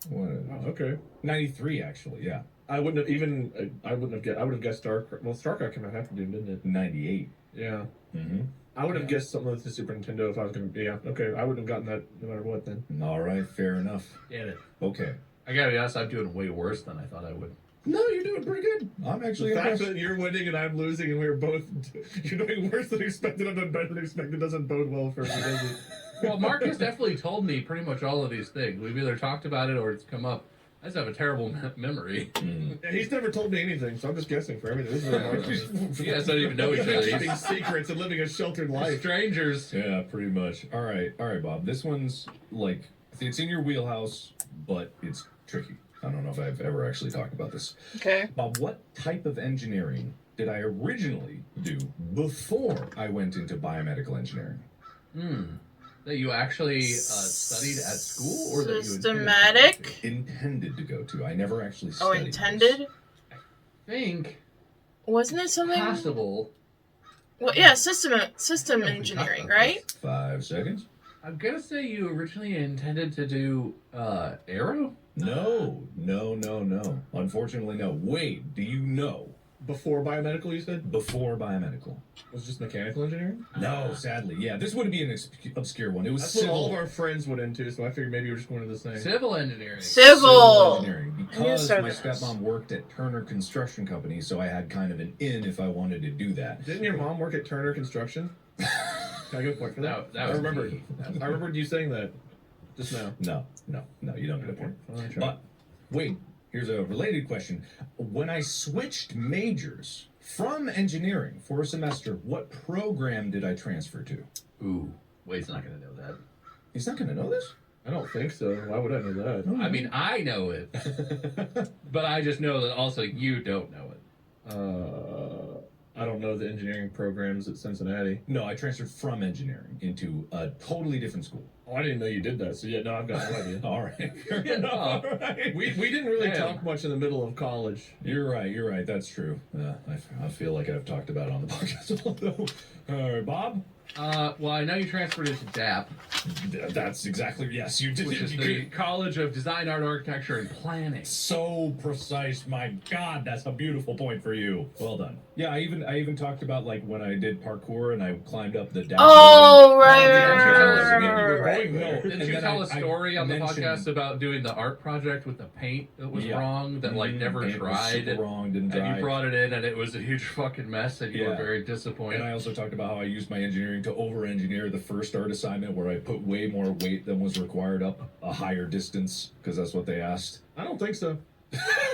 What? Oh, okay. 93, actually, yeah. I wouldn't have even. I would have guessed StarCraft. Well, StarCraft came out after Doom, didn't it? 98. Yeah. Mm-hmm. I would have guessed something with the Super Nintendo if I was going to. Yeah. Okay. I wouldn't have gotten that no matter what then. All right, fair enough. Get it. Okay. I gotta be honest, I'm doing way worse than I thought I would. No, you're doing pretty good. I'm actually The fact impressed. that you're winning and I'm losing and we're both. You're doing worse than expected, I'm doing better than expected doesn't bode well for me, does it? Well, Mark has definitely told me pretty much all of these things. We've either talked about it or it's come up. I just have a terrible memory. Yeah, he's never told me anything, so I'm just guessing for everything. This is remarkable. You guys don't even know each other. Keeping secrets and living a sheltered life. Strangers. Yeah, pretty much. All right, Bob. This one's like it's in your wheelhouse, but it's tricky. I don't know if I've ever actually talked about this. Okay. Bob, what type of engineering did I originally do before I went into biomedical engineering? That you actually studied at school, or that you Systematic? Intended to go to. I never actually Oh, studied intended? this. I think Wasn't it something? possible. Well, yeah, system engineering, right? 5 seconds. I'm gonna say you originally intended to do aero. No. Unfortunately, no. Wait, do you know? Before biomedical, you said? Before biomedical. Was it just mechanical engineering? No, sadly. Yeah, this would be an obscure one. It was That's civil. what all of our friends went into, so I figured maybe you were just going to the same. Civil engineering. Civil. engineering. I knew Because so my this. stepmom worked at Turner Construction Company, so I had kind of an in if I wanted to do that. Didn't your mom work at Turner Construction? Can I get a point for that? That I was remember. me. I remembered you saying that just now. No, you don't get a point. Fine, try. But wait, Here's a related question. When I switched majors from engineering for a semester, what program did I transfer to? Ooh, Wade's not gonna know that. He's not going to know this? I don't think so. Why would I know that? I mean, I know it, but I just know that also you don't know it. I don't know the engineering programs at Cincinnati. No, I transferred from engineering into a totally different school. Oh, I didn't know you did that. So yeah, no, I've got no idea. All right. Fair Yeah, enough. no. All right. We didn't really Damn. talk much in the middle of college. You're right. That's true. I feel like I've talked about it on the podcast. Although, all right, Bob? Well, I know you transferred it to DAP, That's exactly, yes, you did. which is the College of Design, Art, Architecture, and Planning. So precise. My God, that's a beautiful point for you. Well done. Yeah, I even talked about like when I did parkour and I climbed up the dashboard. Oh, right, Didn't right, you tell us right, we right, were right, going right. there? And Didn't you then tell I a story on the mentioned- podcast about doing the art project with the paint that was wrong, that like never And it was dried? super wrong, didn't And dry. you brought it in, and it was a huge fucking mess, and you were Yeah. very And disappointed. I also talked about how I used my engineering to over-engineer the first art assignment where I put way more weight than was required up a higher distance because that's what they asked. I don't think so.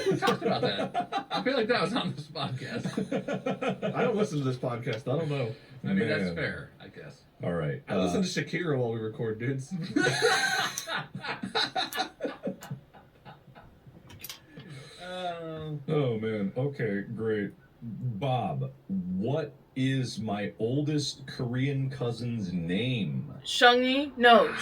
We talked about that. I feel like that was on this podcast. I don't listen to this podcast. I don't know. I mean, that's Man. fair, I guess. All right. I listen to Shakira while we record, dudes. Oh man. Okay, great. Bob, what is my oldest Korean cousin's name? Shungi? No.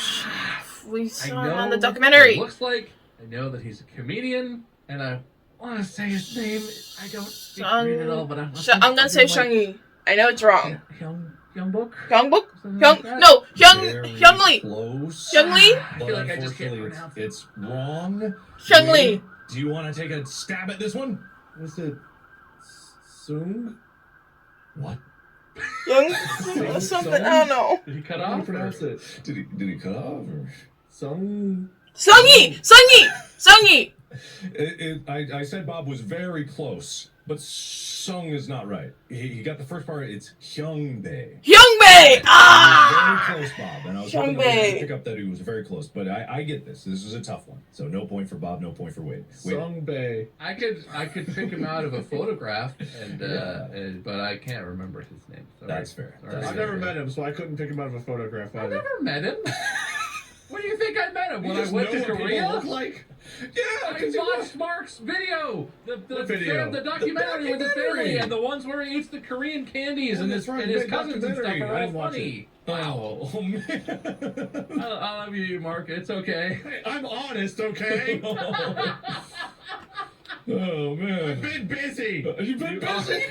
We I saw know him on the what documentary. it looks like. I know that he's a comedian, and I want to say his name. I don't speak Korean at all, but I'm gonna say Shungi. I know it's wrong. Hyungbok? Hyungbok? Something like Hyung? that? No, Very Hyungli. Close. Hyungli? I But feel like I just can't unfortunately, pronounce it. it's wrong. Hyungli. Wade, do you want to take a stab at this one? Was it Sung? What? Young something. I don't know. Did he cut How do you off? pronounce it? Did he cut off? Or? Sung? Sungi. I said Bob was very close, but Sung is not right. He got the first part. It's Hyungbae. Hyungbae. Ah. Very close, Bob. And I was hoping Hyungbae. to pick up that he was very close, but I get this. This is a tough one. So no point for Bob, no point for Wade. Sung Bae. I could pick him out of a photograph, and Yeah. but I can't remember his name. Sorry. That's fair. Sorry. That's I've never met him, so I couldn't pick him out of a photograph I either. never met him. What do you think I met him when I just went know to what people Korea? look like? Yeah, I watched Mark's video, the video? the documentary with the documentary. family, and the ones where he eats the Korean candies Oh, and that's right, and his big cousins and stuff documentary. are I all didn't watch funny. Oh, oh man. I love you, Mark. It's okay. Hey, I'm honest, okay? Oh man. I've been busy. You've been busy.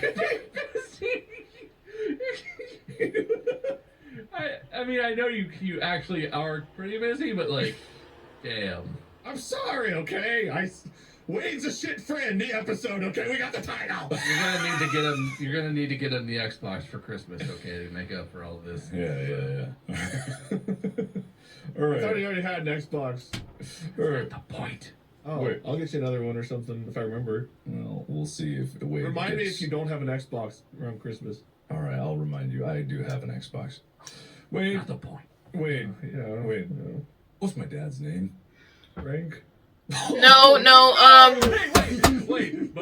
I mean, I know you actually are pretty busy, but like, damn. I'm sorry, okay? Wade's a shit friend, the episode, okay? We got the title. You're gonna need to get him. You're gonna need to get him the Xbox for Christmas, okay, to make up for all this. Yeah. All I thought he right. already had an Xbox. All right. The point. Oh, Wait. I'll get you another one or something if I remember. Well, we'll see if Wade Remind me gets- if you don't have an Xbox around Christmas. All right, I'll remind you. I do have an Xbox. Wade, Not the point. Wade, Yeah. Wade. Yeah. What's my dad's name? Frank? No. Wait.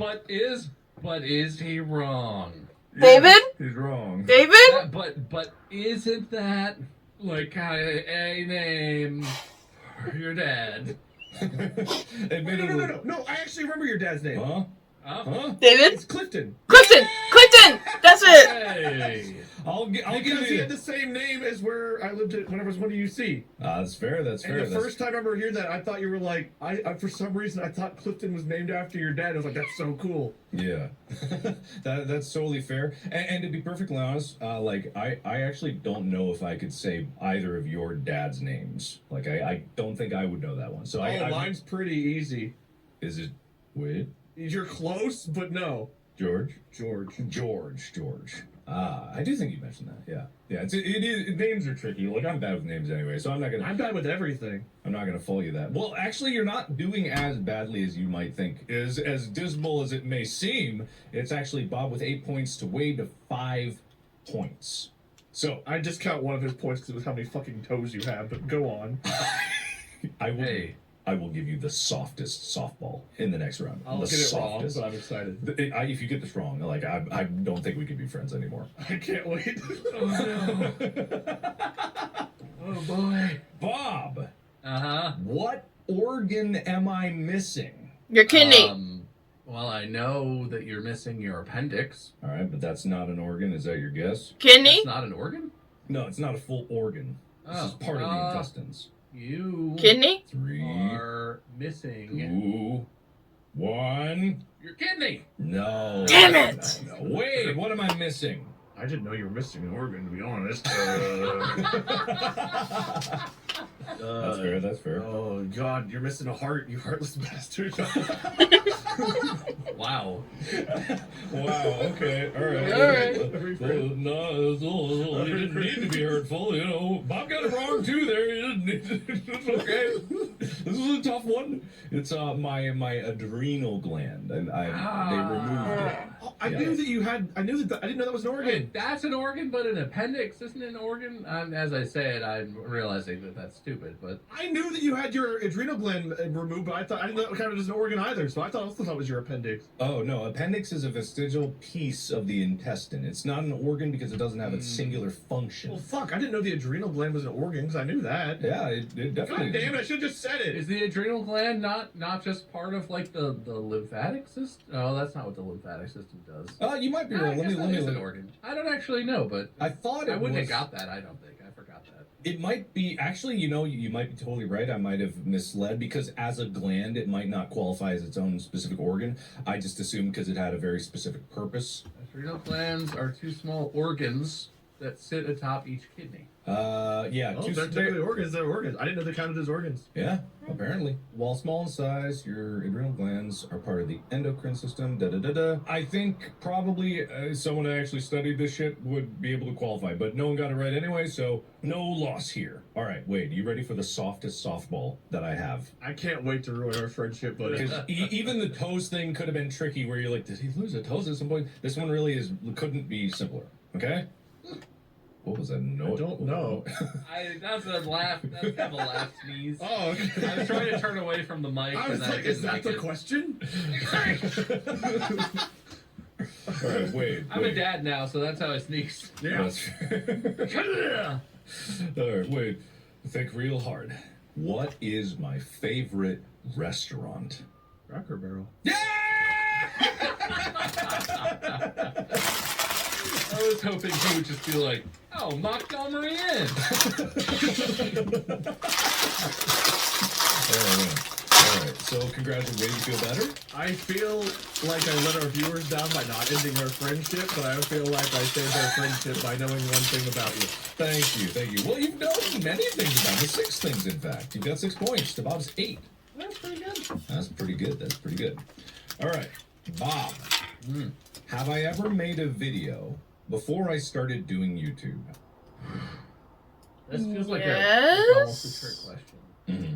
But is he wrong? David? He's wrong. David? That, but isn't that like a name for your dad? Admittedly. No, I actually remember your dad's name. Huh? Huh? David? It's Clifton. Clifton. That's it. Hey. I'll give Because he you. had the same name as where I lived at when I was one of UC. That's fair. That's And fair. the first time I ever heard that, I thought you were like, I for some reason I thought Clifton was named after your dad. I was like, that's so cool. Yeah, that's totally fair. And to be perfectly honest, like I actually don't know if I could say either of your dad's names. Like I don't think I would know that one. So I Mine's pretty easy. is it Wade, You're close, but no. George, George. I do think you mentioned that. Yeah. It is. Names are tricky. Like I'm bad with names anyway, so I'm not bad with everything. gonna fool you that. Well, actually, you're not doing as badly as you might think. As dismal as it may seem, it's actually Bob with 8 points to Wade to 5 points. So I just count one of his points because it was how many fucking toes you have, but go on. I will. Hey. I will give you the softest softball in the next round. I'll the get it wrong, softest. but I'm excited. If you get this wrong, like I don't think we can be friends anymore. I can't wait. Oh no. Oh boy. Bob, Uh-huh. what organ am I missing? Your kidney. Well, I know that you're missing your appendix. All right, but that's not an organ. Is that your guess? Kidney? That's not an organ? No, it's not a full organ. This is part of the intestines. You Kidney? 3, are missing 2, 1. your kidney. No. Damn it! No. Wait, what am I missing? I didn't know you were missing an organ, to be honest. That's fair. That's fair. Oh, God, you're missing a heart, you heartless bastard. Wow. Wow. Okay. All right. All right. Well, no, you didn't need to be hurtful. You know, Bob got it wrong too. There, you didn't need to, it's okay. This is a tough one. It's my adrenal gland, and they removed it. Oh, I knew that you had. I didn't know that was an organ. Wait, that's an organ, but an appendix isn't an organ? As I said, I'm realizing that that's stupid, but... I knew that you had your adrenal gland removed, but I didn't know it counted as an organ either. So I also thought it was your appendix. Oh no, appendix is a vestigial piece of the intestine. It's not an organ because it doesn't have its singular function. Well, fuck! I didn't know the adrenal gland was an organ because I knew that. Yeah, it definitely. God damn it! I should have just said it. Is the adrenal gland not just part of, like, the lymphatic system? Oh, that's not what the lymphatic system does. You might be I right. guess Let that is me an organ. I don't actually know, but I thought I it wouldn't was. have got that, I don't think. I forgot that. It might be actually. You know, you might be totally right. I might have misled because as a gland, it might not qualify as its own specific organ. I just assumed because it had a very specific purpose. Adrenal glands are two small organs that sit atop each kidney. Yeah. Oh, they're technically organs. They're organs. I didn't know they counted as organs. Yeah, apparently. While small in size, your adrenal glands are part of the endocrine system. Da da da da. I think probably someone who actually studied this shit would be able to qualify, but no one got it right anyway, so no loss here. All right, Wade, you ready for the softest softball that I have? I can't wait to ruin our friendship, buddy. Because even the toes thing could have been tricky, where you're like, did he lose a toes at some point? This one really couldn't be simpler. Okay. What was that? No, I don't know. That's a laugh. That's kind of a laugh sneeze. Oh, okay. I was trying to turn away from the mic. I was and like, is that the question? All right, wait. I'm a dad now, so that's how I sneeze. Yeah. That's fair. All right, wait. Think real hard. What is my favorite restaurant? Cracker Barrel. Yeah! I was hoping he would just be like, oh, Montgomery Inn. All right. So, congratulations. You feel better? I feel like I let our viewers down by not ending our friendship, but I feel like I saved our friendship by knowing one thing about you. Thank you. Well, you've known many things about me. 6 things, in fact. You've got 6 points to Bob's 8. That's pretty good. That's pretty good. All right, Bob. Have I ever made a video before I started doing YouTube? This feels like Yes? almost a trick question. Mm-hmm.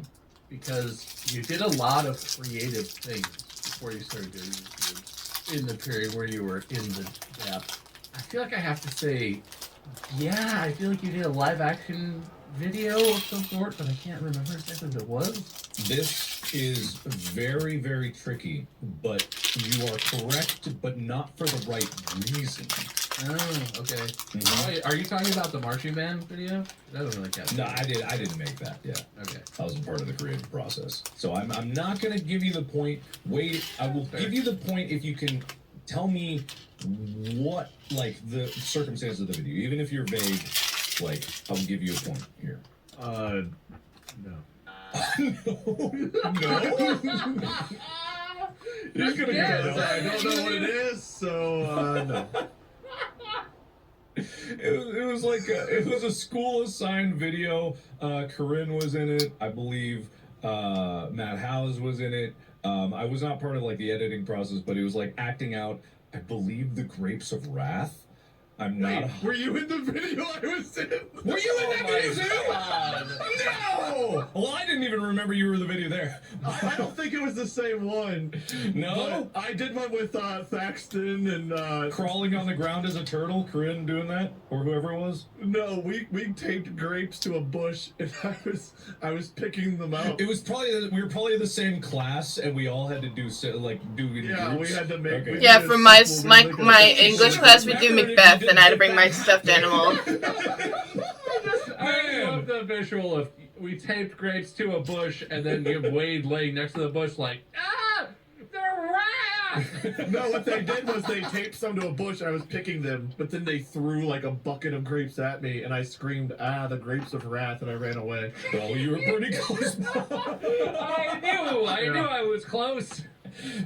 Because you did a lot of creative things before you started doing YouTube in the period where you were in the depth. I feel like I have to say, yeah, I feel like you did a live action video of some sort, but I can't remember exactly what it was. This is very, very tricky, but you are correct, but not for the right reason. Oh, okay. Mhm. Oh, are you talking about the marching band video? That doesn't really count. No, I didn't make that. Yeah, Okay. I wasn't part of the creative process. So I'm not gonna give you the point. Wait, I will give you the point if you can tell me what, like, the circumstance of the video, even if you're vague. Like, I'll give you a point here. No. No. You're gonna Yes, go. I don't know what it is, so, no. It was like it was a school assigned video. Corinne was in it, I believe. Matt Howes was in it. I was not part of like the editing process, but it was like acting out, I believe, the Grapes of Wrath. I'm not. Wait, were you in the video I was in? Were you in that video too? God. No! Well, I didn't even remember you were in the video there. I don't think it was the same one. No? But I did one with Thaxton and Crawling on the ground as a turtle, Corinne doing that? Or whoever it was? no, we taped grapes to a bush and I was picking them out. It was probably, we were probably the same class and we all had to do, in Yeah, groups. we had to make. Okay. we Yeah, did a for my sequel, my we make a- my English class, we do Macbeth, and I had to bring my stuffed animal. I love the visual of we taped grapes to a bush, and then you have Wade laying next to the bush, like, ah, they're rats. No, what they did was they taped some to a bush. I was picking them, but then they threw like a bucket of grapes at me, and I screamed, "Ah, the grapes of wrath!" and I ran away. Well, you were pretty close. I knew I was close.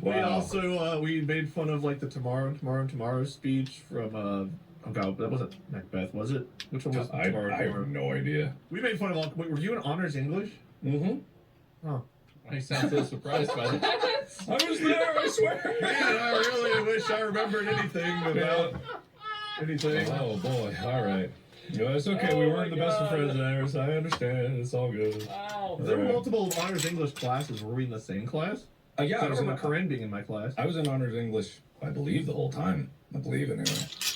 We also we made fun of like the tomorrow speech from oh god, that wasn't Macbeth, was it? Which one was I tomorrow? have no idea. We made fun of all. Wait, were you in honors English? Mm-hmm. Oh. I sound so surprised by that. I was there, I swear. Man, I really wish I remembered anything about anything. Oh boy, alright. No, it's okay, we Oh weren't my the best of God. friends there, so I understand, it's all good. Wow. There were Alright. multiple honors English classes. Were we in the same class? Yeah, I remember Corinne being in my class. I was in honors English, I believe, the whole time. I believe anyway.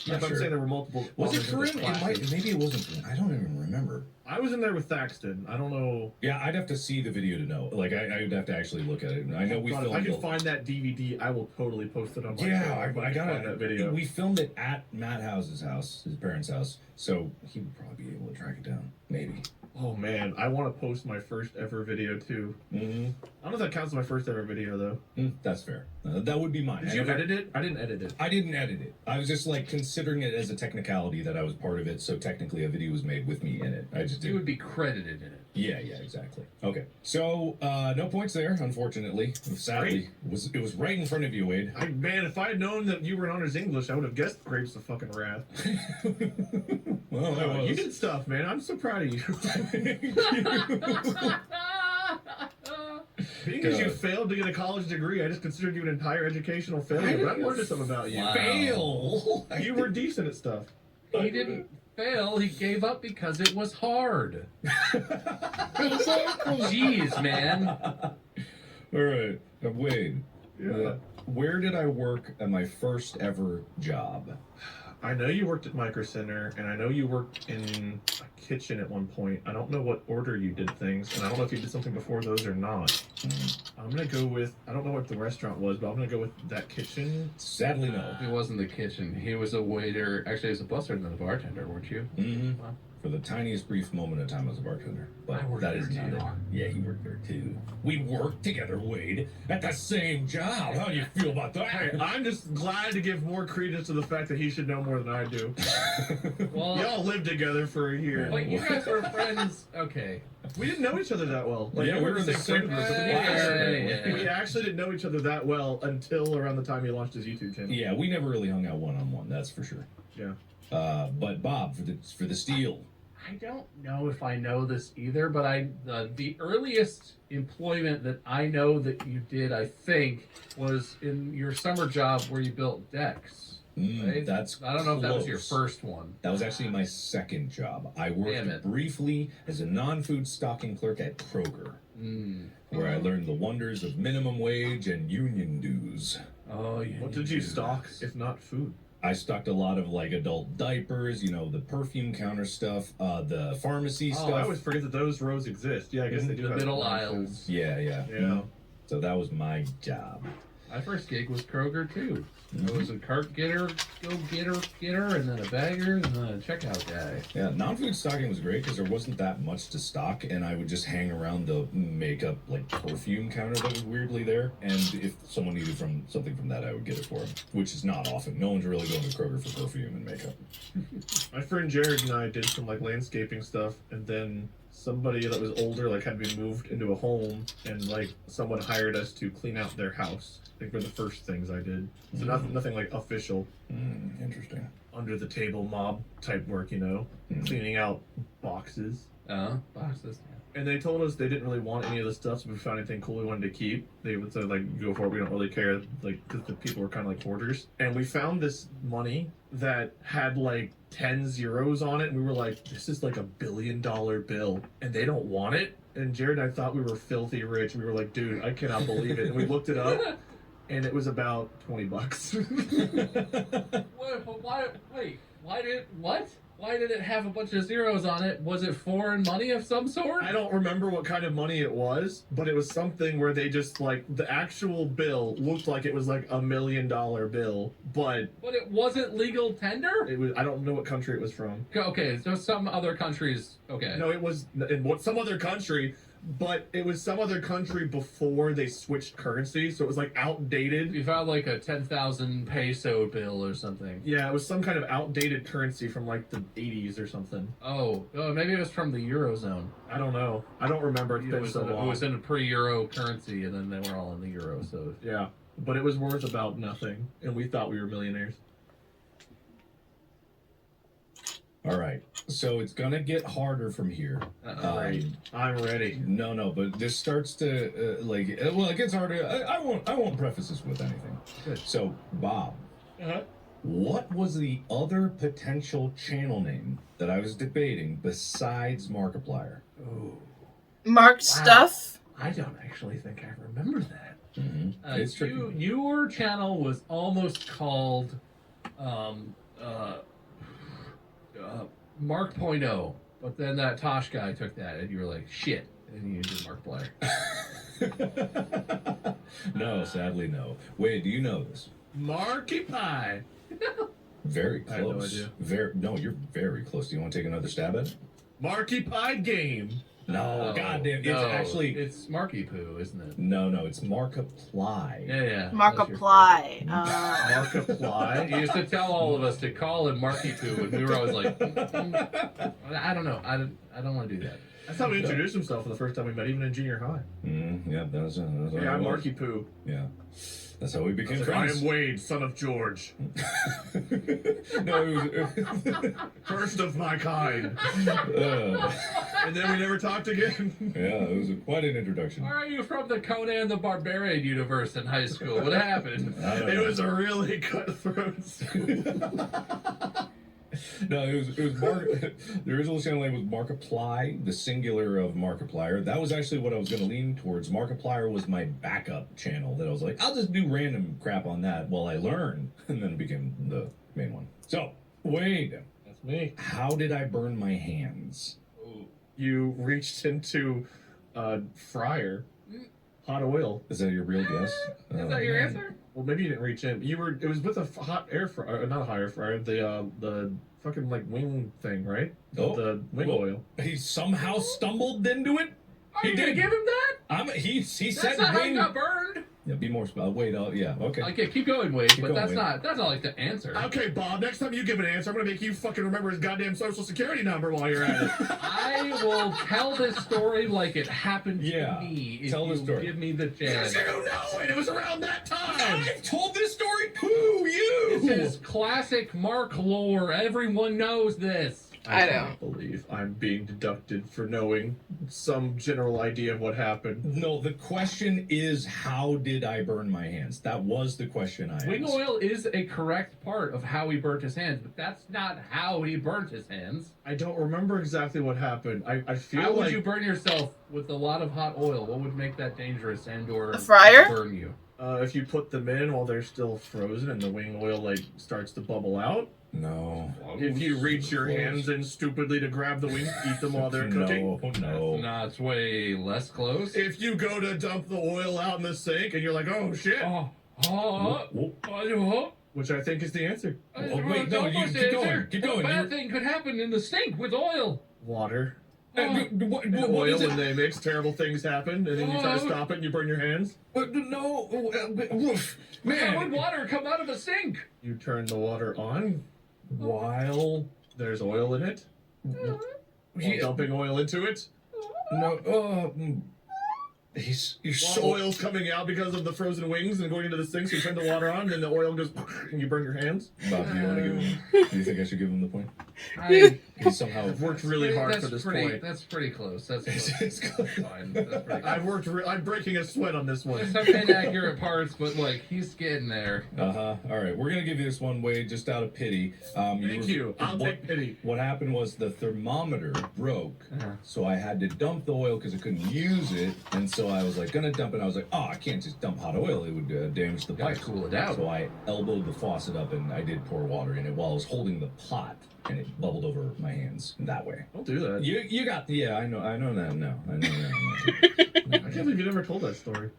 Yeah, Not but I'm sure. saying there were multiple. Was it honors English Corinne? classes. Maybe it wasn't Corinne. I don't even remember. I was in there with Thaxton. I don't know. Yeah, I'd have to see the video to know. Like, I'd have to actually look at it. I know we God, if filmed I can it. find that DVD, I will totally post it on my Yeah, channel. I got find that video. We filmed it at Matt House's house, his parents' house, so he would probably be able to track it down. Maybe. Oh man, I want to post my first ever video too. Mm-hmm. I don't know if that counts as my first ever video though. That's fair. That would be mine. Did you edit it? I didn't edit it. I didn't edit it. I was just like considering it as a technicality that I was part of it, so technically a video was made with me in it. I just You didn't. would be credited in it. Yeah, exactly. Okay, so no points there, unfortunately. Sadly, it was right in front of you, Wade. Man, if I had known that you were in honors English, I would have guessed grapes of fucking wrath. Well, I was. You did stuff, man. I'm so proud of you. Because you failed to get a college degree, I just considered you an entire educational failure. But I learned something about you. Wow. Fail. You were decent at stuff. He didn't fail. He gave up because it was hard. Exactly. Jeez, man. All right, Wade. Yeah. Where did I work at my first ever job? I know you worked at Micro Center, and I know you worked in a kitchen at one point. I don't know what order you did things, and I don't know if you did something before those or not. I'm gonna go with, I don't know what the restaurant was, but I'm gonna go with that kitchen. Sadly, no. It wasn't the kitchen. He was a waiter. Actually, he was a busser and then a bartender, weren't you? Mm-hmm. Wow. For the tiniest brief moment of time as a bartender. But I worked that is there not too. it. Yeah, he worked there too. We worked together, Wade, at the same job. How do you feel about Hey, that? I'm just glad to give more credence to the fact that he should know more than I do. Well, Y'all lived together for a year. but you guys were friends. Okay. We didn't know each other that well. Like, Yeah, we were in the same friend group, but Yeah. we actually didn't know each other that well until around the time he launched his YouTube channel. Yeah, we never really hung out one-on-one, that's for sure. Yeah. But Bob, for the steal. I don't know if I know this either, but the earliest employment that I know that you did, I think, was in your summer job where you built decks. Right? That's I don't know if that was your close. first one. That was actually my second job. I Damn worked it. briefly as a non-food stocking clerk at Kroger, where I learned the wonders of minimum wage and union dues. Oh, yeah. What did you stock, if not food? I stocked a lot of like adult diapers, the perfume counter stuff, the pharmacy Oh, stuff. I always forget that those rows exist. Yeah, I guess they do The have middle non-food. aisles. Yeah. Yeah. So that was my job. My first gig was Kroger too. I was a cart getter, and then a bagger, and then a checkout guy. Yeah, non-food stocking was great because there wasn't that much to stock, and I would just hang around the makeup, like perfume counter that was weirdly there. And if someone needed something from that, I would get it for them, which is not often. No one's really going to Kroger for perfume and makeup. My friend Jared and I did some like landscaping stuff, and then somebody that was older like had been moved into a home, and like someone hired us to clean out their house. I think were the first things I did. So nothing like official, Interesting. under the table mob type work, cleaning out boxes. Boxes. And they told us they didn't really want any of the stuff, so if we found anything cool we wanted to keep, they would say, like, go for it, we don't really care, like, because the people were kind of like hoarders. And we found this money that had, like, 10 zeros on it, and we were like, this is like $1 billion bill, and they don't want it? And Jared and I thought we were filthy rich, and we were like, dude, I cannot believe it. And we looked it up, and it was about $20. Why did it have a bunch of zeros on it? Was it foreign money of some sort? I don't remember what kind of money it was, but it was something where they just, like, the actual bill looked like it was like $1 million bill, but it wasn't legal tender? it was, I don't know what country it was from. Okay, so some other countries, okay. No, it was in some other country, but it was some other country before they switched currency, so it was like outdated. You found like a 10,000 peso bill or something. Yeah, it was some kind of outdated currency from like the 80s or something. Oh, maybe it was from the Eurozone. I don't know. I don't remember. It's been so long. It was in a pre-Euro currency, and then they were all in the Euro, so... Yeah, but it was worth about nothing, and we thought we were millionaires. All right, so it's gonna get harder from here. Right. I'm ready. No, but this starts to it gets harder. I won't preface this with anything. Good. So, Bob, what was the other potential channel name that I was debating besides Markiplier? Oh. Mark Stuff. I don't actually think I remember that. Mm-hmm. It's tricky. Your channel was almost called Mark.0, but then that Tosh guy took that, and you were like, shit, and you did Markiplier. No, sadly, no. Wait, do you know this? Marky Pie. Very close. I have no idea. You're very close. Do you want to take another stab at it? Marky Pie game. No, goddamn. It's Marky Poo, isn't it? No, it's Markiplier. Yeah. Markiplier. Markiplier. He used to tell all of us to call him Marky Poo, and we were always like, I don't know. I don't want to do that. That's how he introduced himself for the first time we met, even in junior high. Yeah, that was Yeah, I'm Marky Poo. Yeah. That's how we became I friends. am Wade, son of George. No, it was... First of my kind. And then we never talked again. Yeah, it was quite an introduction. Why are you from the Conan the Barbarian universe in high school? What happened? It was a really cutthroat school. No, it was Mark. The original channel name was Markiplier, the singular of Markiplier. That was actually what I was going to lean towards. Markiplier was my backup channel that I was like, I'll just do random crap on that while I learn, and then it became the main one. So, Wade, That's me. how did I burn my hands? You reached into fryer, hot oil. Is that your real guess? Is that your answer? Well, maybe you didn't reach in. It was with a hot air fryer, not a hot air fryer. The fucking like wing thing, right? Oh, The wing oil. He somehow stumbled into it. Are you gonna give him that? He That's said not how wing. you got burned. Yeah, be more. Wait. Yeah. Okay. Okay, keep going, Wade. Keep But going, that's not like the answer. Okay, Bob. Next time you give an answer, I'm gonna make you fucking remember his goddamn social security number while you're at it. I will tell this story like it happened Yeah, to me. If tell the you story. give me the chance. You know it. It was around that time. I've told this story to you. This is classic Mark lore. Everyone knows this. I can't believe I'm being deducted for knowing some general idea of what happened. No, the question is, how did I burn my hands? That was the question I asked. Wing oil is a correct part of how he burnt his hands, but that's not how he burnt his hands. I don't remember exactly what happened. I feel How like would you burn yourself with a lot of hot oil? What would make that dangerous and/or A fryer? burn you? if you put them in while they're still frozen and the wing oil like starts to bubble out. No. If you reach your hands in stupidly to grab the wings, eat them while they're cooking. No. Nah, it's way less close. If you go to dump the oil out in the sink and you're like, oh shit, which I think is the answer. Wait, no, you keep going. Keep going. What bad thing could happen in the sink with oil? Water. What Oil, is it? when they mix, terrible things happen, and then you try to stop it and you burn your hands. No. How would water come out of a sink? You turn the water on while there's oil in it. While dumping oil into it. No. While oil's coming out because of the frozen wings and going into the sink, so you turn the water on, and then the oil goes and you burn your hands. Bob, do you want to give him? Do you think I should give him the point? He somehow I've worked really hard That's for this pretty, point. That's pretty close. That's It's close. Fine. That's pretty I've close. worked. I'm breaking a sweat on this one. Some inaccurate parts, but like he's getting there. All right, we're gonna give you this one, Wade, just out of pity. Thank you. I'll take pity. What happened was the thermometer broke, so I had to dump the oil because I couldn't use it, and so I was like gonna dump it. I was like, oh, I can't just dump hot oil; it would damage the Gotta pipe. cool it down. So I elbowed the faucet up and I did pour water in it while I was holding the pot, and it bubbled over my hands that way. Don't do that. You got I know that now. I know that. I can't believe you never told that story.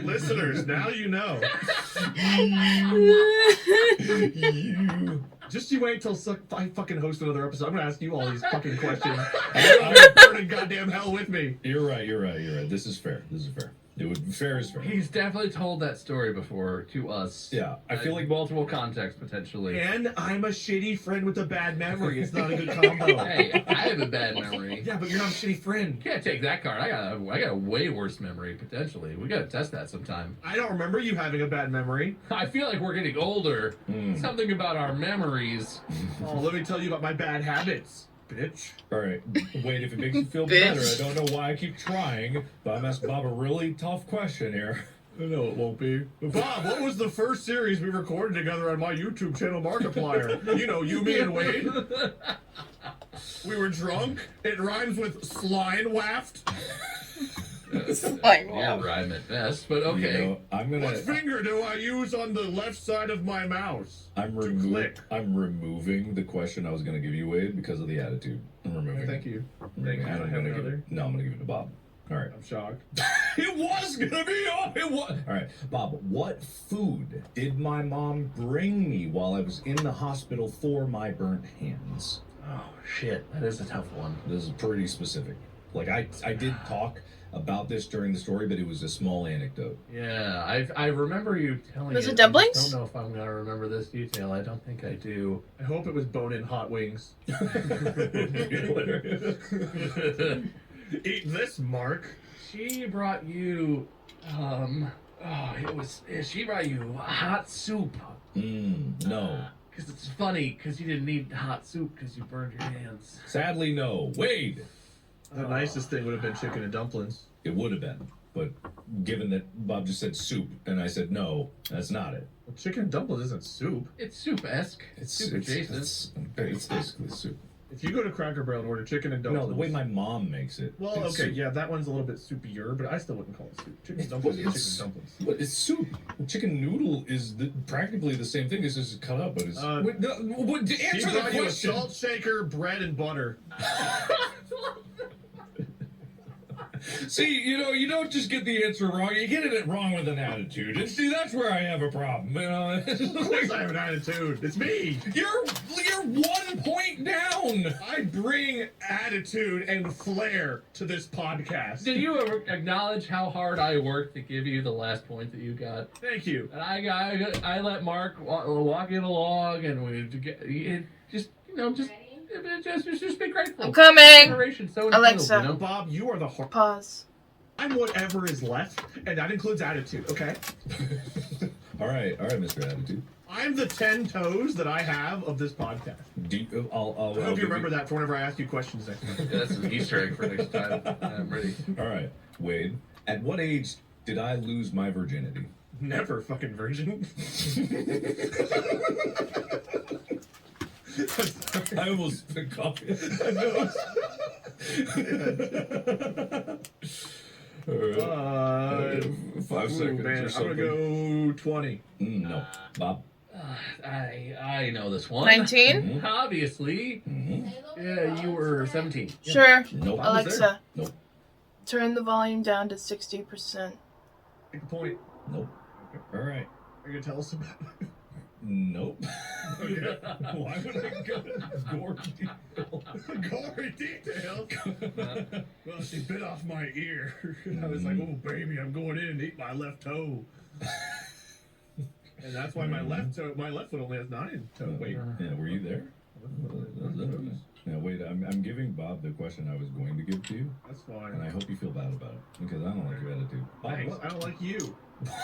Listeners, now you know. Just you wait till I fucking host another episode. I'm gonna ask you all these fucking questions. You're burning goddamn hell with me. You're right. This is fair. Fair is fair. He's definitely told that story before to us. Yeah, I feel like multiple contexts potentially. And I'm a shitty friend with a bad memory. It's not a good combo. Hey, I have a bad memory. Yeah, but you're not a shitty friend. Can't take that card. I got a way worse memory potentially. We gotta test that sometime. I don't remember you having a bad memory. I feel like we're getting older. Something about our memories. Oh, let me tell you about my bad habits, bitch. All right, wait. If it makes you feel better, I don't know why I keep trying, but I'm asking Bob a really tough question here. I know it won't be. Bob, what was the first series we recorded together on my YouTube channel, Markiplier? You know, you, me, and Wade. We were drunk. It rhymes with slime waft. Like, Yeah, rhyme at best, but okay. You know, I'm gonna. What finger do I use on the left side of my mouse? I'm removing the question I was gonna give you, Wade, because of the attitude. I'm removing. Oh, thank you. I'm Thank you. I'm I have gonna give another. it. No, I'm gonna give it to Bob. All right. I'm shocked. It was gonna be. It was. All right, Bob. What food did my mom bring me while I was in the hospital for my burnt hands? Oh shit, that is a tough one. This is pretty specific. Like I did talk about this during the story, but it was a small anecdote. Yeah, I remember you telling Was it. it dumplings? I just don't know if I'm gonna remember this detail. I don't think I do. I hope it was bone-in hot wings. Eat this, Mark. She brought you, she brought you hot soup. No. Because it's funny, because you didn't eat hot soup because you burned your hands. Sadly, no. Wade. The nicest thing would have been chicken and dumplings. It would have been, but given that Bob just said soup and I said no, that's not it. Well, chicken and dumplings isn't soup. It's soup-esque. It's soup adjacent. It's basically soup. If you go to Cracker Barrel and order chicken and No, dumplings... the way my mom makes it. Well, it's okay, soup. yeah, that one's a little bit soupier, but I still wouldn't call it soup. Chicken and dumplings is chicken and dumplings. But it's soup. Chicken noodle is practically the same thing. It's just cut up, but it's. Answer She the brought you a question. salt shaker, bread, and butter. See, you don't just get the answer wrong. You get it wrong with an attitude. And see, that's where I have a problem. You know, Of course I have an attitude. It's me. you're 1 point down. I bring attitude and flair to this podcast. Did you ever acknowledge how hard I worked to give you the last point that you got? Thank you. And I let Mark walk it along, and just be grateful. I'm coming. Generation so Alexa. entitled, you know? Bob, you are the heart. Pause. I'm whatever is left, and that includes attitude, okay? All right, Mr. Attitude. I'm the 10 toes that I have of this podcast. I'll I hope you remember that for whenever I ask you questions next time. Yeah, that's an Easter egg for next time. I'm ready. All right, Wade. At what age did I lose my virginity? Never fucking virgin. I almost spit coffee. All right. 5 seconds Man, or I'm something. gonna go 20. No, Bob. I know this one. 19? Obviously. Yeah, you were 17. Sure. Nope. Alexa, Nope. turn the volume down to 60%. Make a point. Nope. All right. Are you gonna tell us about it? Nope. Okay. Why would I go to gory detail? Gory details. Well, she bit off my ear. I was like, oh baby, I'm going in and eat my left toe. And that's why my left foot only has 9 toes. Wait. Yeah, were you there? Now wait, I'm giving Bob the question I was going to give to you, That's and fine. I hope you feel bad about it because I don't like your attitude. Bob, Thanks. what? I don't like you.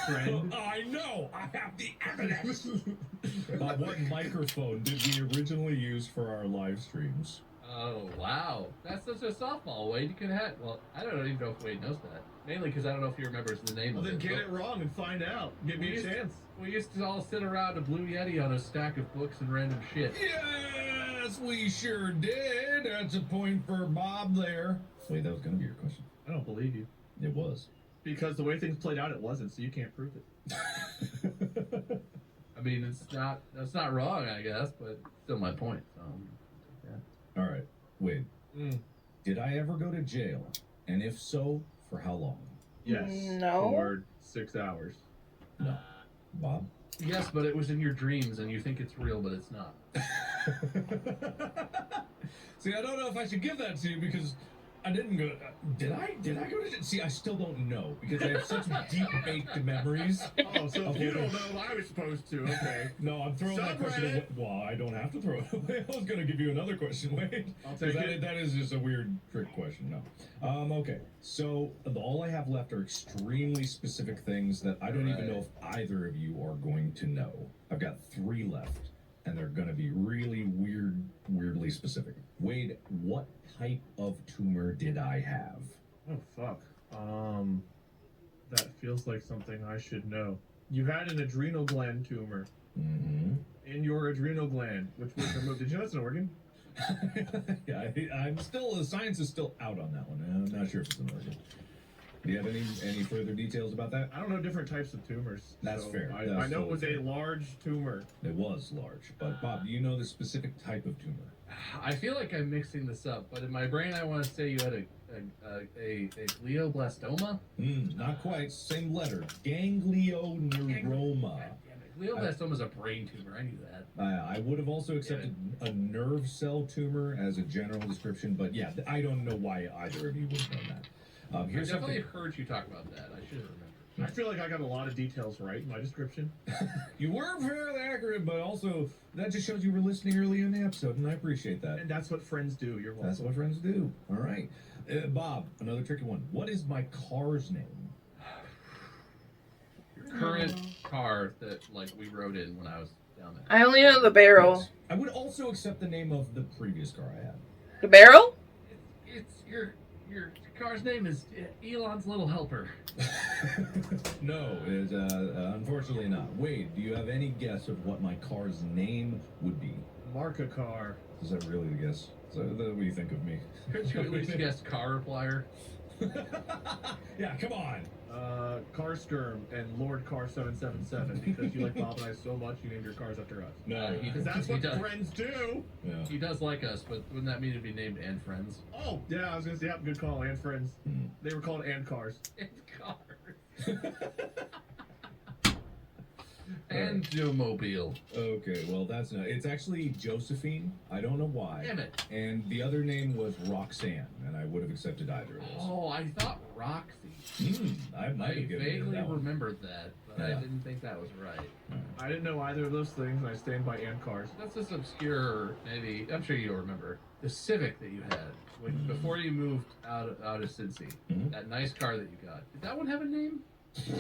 Friend. I know! I have the evidence! Bob, what microphone did we originally use for our live streams? Oh, wow. That's such a softball. Wade, you could have. Well, I don't even know if Wade knows that. Mainly because I don't know if he remembers the name Well, of then it. get but it wrong and find out. Give me a chance. We used to all sit around a Blue Yeti on a stack of books and random shit. Yes, we sure did. That's a point for Bob there. Wait, that was going to be your question. I don't believe you. It was. Because the way things played out, it wasn't, so you can't prove it. I mean, that's not wrong, I guess, but still my point. So, yeah. All right, wait. Did I ever go to jail? And if so, for how long? Yes. No. For 6 hours. No. Bob? Yes, but it was in your dreams, and you think it's real, but it's not. See, I don't know if I should give that to you because I didn't go. Did I go to jail? See, I still don't know because I have such deep baked memories. Oh, so if you don't know, I was supposed to. Okay. No, I'm throwing that question away. Well, I don't have to throw it away. I was going to give you another question, Wade. I'll take it. That is just a weird trick question. No. Okay. So all I have left are extremely specific things that I don't even know if either of you are going to know. I've got 3 left, and they're going to be really weirdly specific. Wade, what type of tumor did I have? Oh, fuck. That feels like something I should know. You had an adrenal gland tumor. Mm-hmm. In your adrenal gland, which was removed. Did you know it's an organ? Yeah, I'm still, the science is still out on that one. I'm not sure if it's an organ. Do you have any further details about that? I don't know different types of tumors. That's fair. I That's know it was totally a large tumor. It was large. But Bob, do you know the specific type of tumor? I feel like I'm mixing this up, but in my brain, I want to say you had a glioblastoma. Not quite. Same letter. Ganglioneuroma. Glioblastoma is a brain tumor. I knew that. I would have also accepted a nerve cell tumor as a general description, but yeah, I don't know why either of you would have known that. I Here's definitely something. heard you talk about that. I should have remembered. I feel like I got a lot of details right in my description. You were fairly accurate, but also that just shows you were listening early in the episode, and I appreciate that. And that's what friends do. You're welcome. That's what friends do. All right. Bob, another tricky one. What is my car's name? Your current car that we rode in when I was down there. I only know the barrel. Yes. I would also accept the name of the previous car I had. The barrel? It's your car's name is Elon's Little Helper. No, it's unfortunately not. Wade, do you have any guess of what my car's name would be? Mark a car. Is that really the guess? Is that what you think of me? Could you at least guess car replier? Yeah, come on. Car Skirm and Lord Car 777 because you like Bob and I so much you named your cars after us. No, Because that's what does. friends do. Yeah. He does like us, but wouldn't that mean it'd be named and friends? Oh, yeah, I was going to say, good call, and friends. They were called and cars. And cars. And Joe Mobile. Okay, well that's not. It's actually Josephine. I don't know why. Damn it. And the other name was Roxanne, and I would have accepted either of those. Oh, I thought Roxy. I might I have given you vaguely that one. remembered that, but I Yeah. didn't think that was right. I didn't know either of those things, and I stand by and cars. That's just obscure, maybe. I'm sure you'll remember. The Civic that you had before you moved out of Cincy. Mhm. That nice car that you got. Did that one have a name?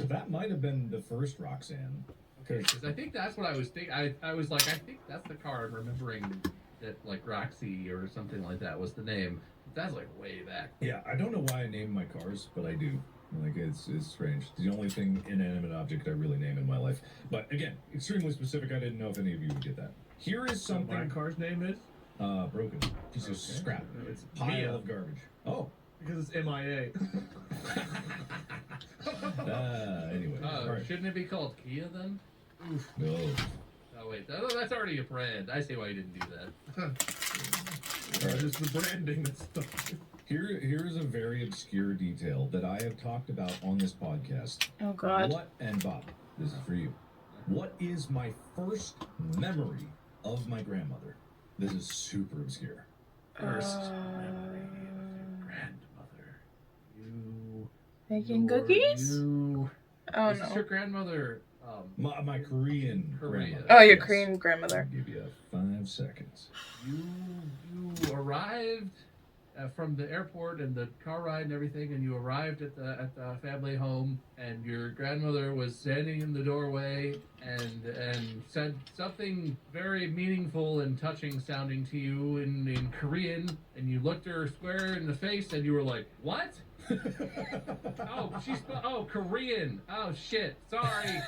That might have been the first Roxanne. Because I think that's what I was thinking. I was like, I think that's the car I'm remembering that, Roxy or something like that was the name. But that's way back. Yeah, I don't know why I name my cars, but I do. It's strange. It's the only thing inanimate object I really name in my life. But again, extremely specific. I didn't know if any of you would get that. Here is So my something car's name is? broken. Piece of scrap. It's Pile Mia. of garbage. Oh. Because it's MIA. Anyway. All right. Shouldn't it be called Kia then? Oof. No. Oh wait, that's already a brand. I see why you didn't do that. It's the branding that's stuck. Here's a very obscure detail that I have talked about on this podcast. Oh, God. And Bob, this is for you. What is my first memory of my grandmother? This is super obscure. First memory of your grandmother. You. Making your- cookies? You. Oh, This is your no. grandmother. My Korean grandmother. Oh, your Yes. Korean grandmother. I'll give you 5 seconds. You arrived from the airport and the car ride and everything, and you arrived at the family home, and your grandmother was standing in the doorway and said something very meaningful and touching sounding to you in Korean, and you looked her square in the face, and you were like, "What?" Oh, Korean. Oh shit. Sorry.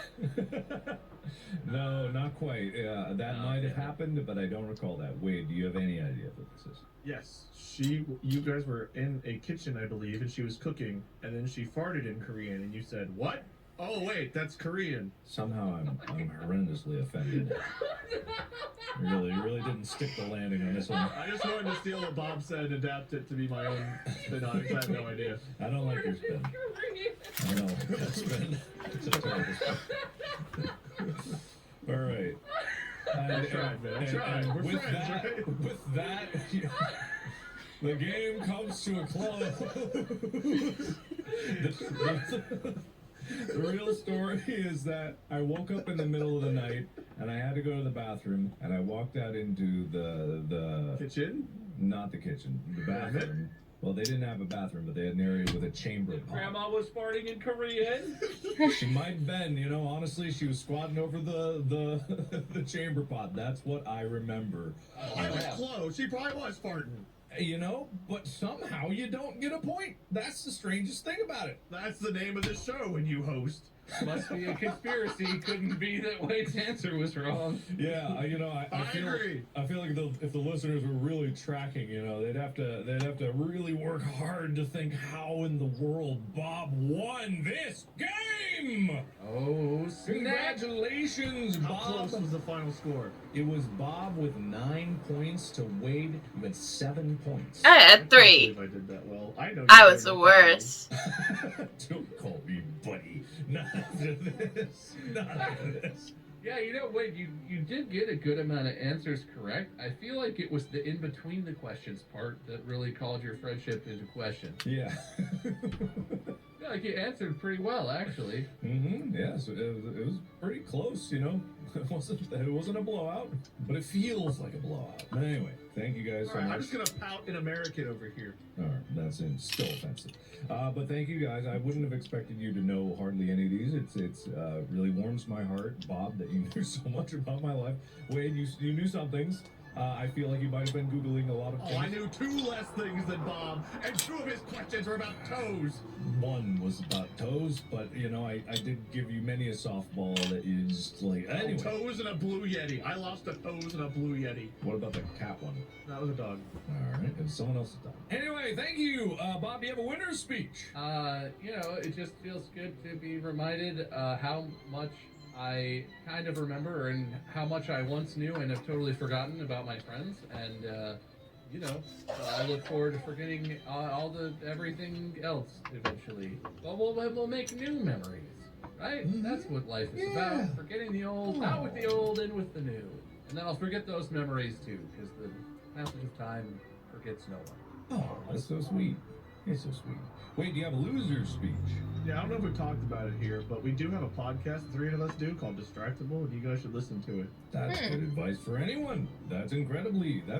No, not quite. That might have Okay. happened, but I don't recall that. Wade, do you have any idea what this is? Yes, you guys were in a kitchen, I believe, and she was cooking, and then she farted in Korean, and you said, "What? Oh wait, that's Korean." Somehow I'm horrendously offended. Really didn't stick the landing on this one. I just wanted to steal what Bob said and adapt it to be my own spin on it, 'cause I have no idea. I don't like your spin. I don't like that spin. It's a terrible spin. All right. I tried, man. I tried. We're with friends, that, right? with that, the game comes to a close. The real story is that I woke up in the middle of the night and I had to go to the bathroom, and I walked out into the Kitchen? not the kitchen, the bathroom. Well, they didn't have a bathroom, but they had an area with a chamber pot. Grandma was farting in Korean. She might have been, honestly, she was squatting over the chamber pot. That's what I remember. I was close. She probably was farting. But somehow you don't get a point. That's the strangest thing about it. That's the name of the show when you host. Must be a conspiracy. Couldn't be that Wade's answer was wrong. Yeah, I feel, agree. I feel like if the listeners were really tracking, they'd have to really work hard to think how in the world Bob won this game. Oh, snap. Congratulations, How Bob. close was the final score? It was Bob with 9 points to Wade. You had 7 points. I had can't 3. believe I did that well. I know. I you was the better than worst. Don't call me buddy. Not after this. Not after this. Yeah, Wade, you did get a good amount of answers correct. I feel like it was the in between the questions part that really called your friendship into question. Yeah. I feel like you answered pretty well, actually. Mm-hmm. Yeah, so it was pretty close, It wasn't a blowout, but it feels like a blowout. Anyway, thank you guys so Alright, much. I'm just gonna pout in American over here. All right, that's still offensive. But thank you guys. I wouldn't have expected you to know hardly any of these. It's really warms my heart, Bob, that you knew so much about my life. Wade, you knew some things. I feel like you might have been Googling a lot of things. Oh, I knew 2 less things than Bob, and 2 of his questions were about toes. One was about toes, but I did give you many a softball that you just like. Anyway, Toes and a blue yeti. I lost a toes and a blue yeti. what about the cat one? That was a dog. All right, it was someone else's dog. Anyway, thank you, Bob. You have a winner's speech. It just feels good to be reminded how much I kind of remember and how much I once knew and have totally forgotten about my friends. And, I look forward to forgetting everything else eventually. But we'll make new memories, right? Mhm. That's what life is Yeah. about. Forgetting the old, out with the old, in with the new. And then I'll forget those memories too, because the passage of time forgets no one. Oh, that's so sweet. It's so sweet. Wait, do you have a loser's speech? Yeah, I don't know if we talked about it here, but we do have a podcast, the 3 of us do, called Distractible, and you guys should listen to it. That's good advice for anyone. That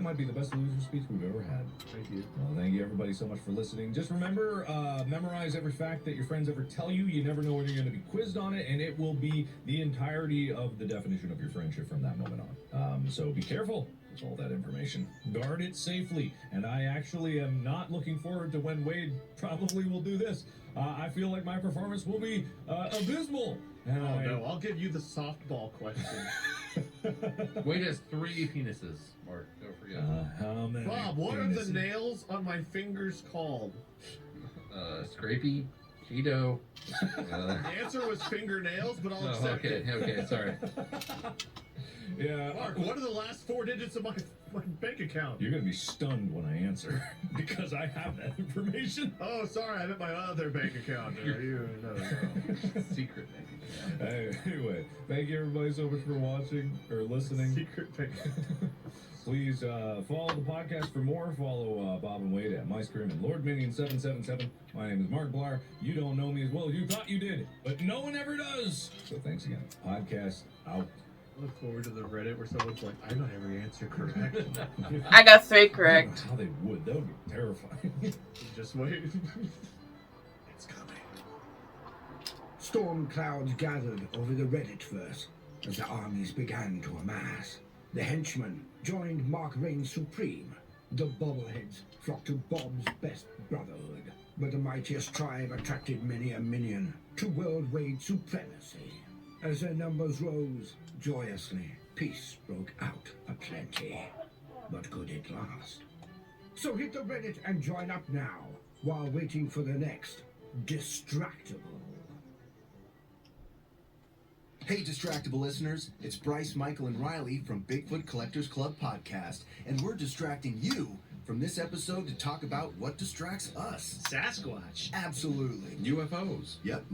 might be the best loser speech we've ever had. Thank you. Well, thank you everybody so much for listening. Just remember, memorize every fact that your friends ever tell you. You never know when you're going to be quizzed on it, and it will be the entirety of the definition of your friendship from that moment on. So be careful with all that information. Guard it safely. And I actually am not looking forward to when Wade probably will do this. I feel like my performance will be abysmal. And Oh no, I'll give you the softball question. Wade has 3 penises, Mark. Don't forget. How many Bob, what are the penises? nails on my fingers called? Scrapey, Cheeto. The answer was fingernails, but I'll accept it. Okay, sorry. Yeah. Mark, what are the last 4 digits of my bank account? You're going to be stunned when I answer because I have that information. Oh, sorry, I meant my other bank account. Secret bank. Anyway, thank you everybody so much for watching or listening. Secret bank. Please follow the podcast for more. Follow Bob and Wade at MyScream and Lord Minion 777. My name is Mark Blar. You don't know me as well as you thought you did, but no one ever does. So thanks again. Podcast out. I look forward to the Reddit where someone's like, I got every answer correct. I got 3 I don't know correct. how they would. That would be terrifying. Just wait. It's coming. Storm clouds gathered over the Redditverse as the armies began to amass. The henchmen joined Mark Reign's Supreme. The bobbleheads flocked to Bob's best brotherhood. But the mightiest tribe attracted many a minion to world-wide supremacy. As their numbers rose, joyously, peace broke out aplenty. But could it last? So hit the Reddit and join up now, while waiting for the next Distractible. Hey, Distractible listeners, it's Bryce, Michael, and Riley from Bigfoot Collectors Club podcast, and we're distracting you from this episode to talk about what distracts us. Sasquatch. Absolutely. UFOs. Yep.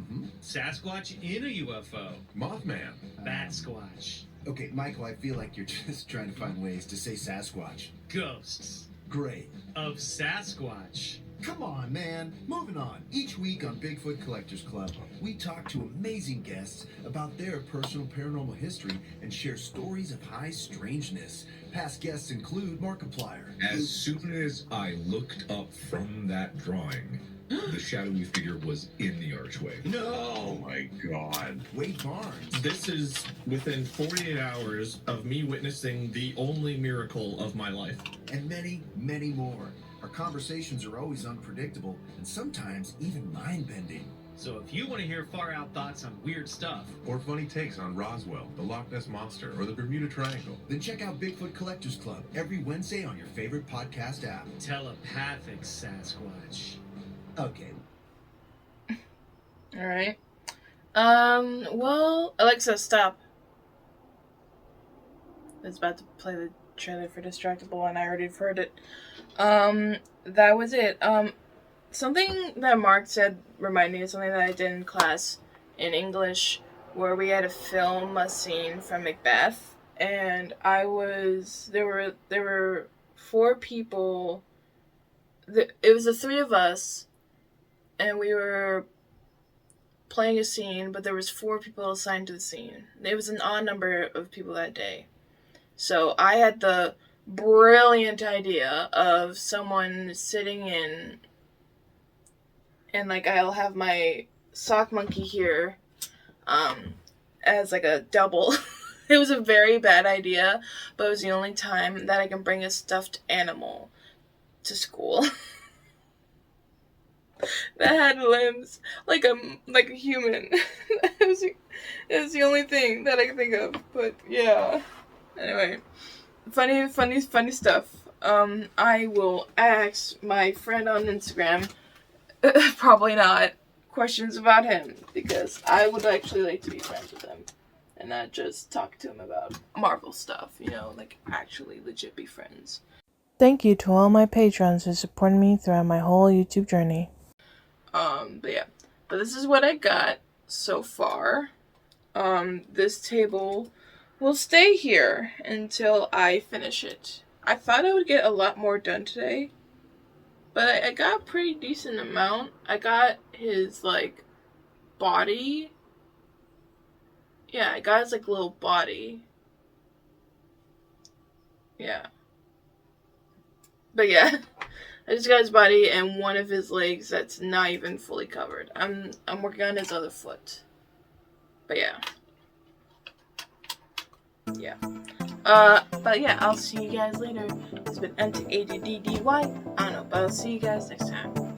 Sasquatch in a UFO. Mothman. Bat Squatch. Okay, Michael, I feel like you're just trying to find ways to say Sasquatch. Ghosts Great. of Sasquatch. Come on, man. Moving on. Each week on Bigfoot Collectors Club, we talk to amazing guests about their personal paranormal history and share stories of high strangeness. Past guests include Markiplier. As soon as I looked up from that drawing, the shadowy figure was in the archway. No! Oh my god. Wade Barnes. This is within 48 hours of me witnessing the only miracle of my life. And many, many more. Our conversations are always unpredictable and sometimes even mind-bending. So if you want to hear far out thoughts on weird stuff, Or funny takes on Roswell, the Loch Ness Monster, or the Bermuda Triangle. Then check out Bigfoot Collectors Club every Wednesday on your favorite podcast app. telepathic Sasquatch. Okay. Alright. Well, Alexa, stop. It's about to play the trailer for Distractible and I already heard it. That was it. Something that Mark said reminded me of something that I did in class in English where we had to film a scene from Macbeth and there were 4 people. It was the 3 of us and we were playing a scene, but there was 4 people assigned to the scene. It was an odd number of people that day. So I had the brilliant idea of someone sitting in, and like I'll have my sock monkey here as like a double. It was a very bad idea, but it was the only time that I can bring a stuffed animal to school. That had limbs like a human. It was the only thing that I could think of. But yeah. Anyway, funny stuff. I will ask my friend on Instagram, probably not, questions about him because I would actually like to be friends with him and not just talk to him about Marvel stuff. You know, like actually legit be friends. Thank you to all my patrons who supported me throughout my whole YouTube journey. But yeah, but this is what I got so far. This table will stay here until I finish it. I thought I would get a lot more done today, but I got a pretty decent amount. I got his, like, body. Yeah, I got his, like, little body. Yeah. But yeah. I just got his body and one of his legs that's not even fully covered. I'm working on his other foot. But yeah. Yeah. But yeah, I'll see you guys later. It's been M.A.D.D.Y. I don't know, but I'll see you guys next time.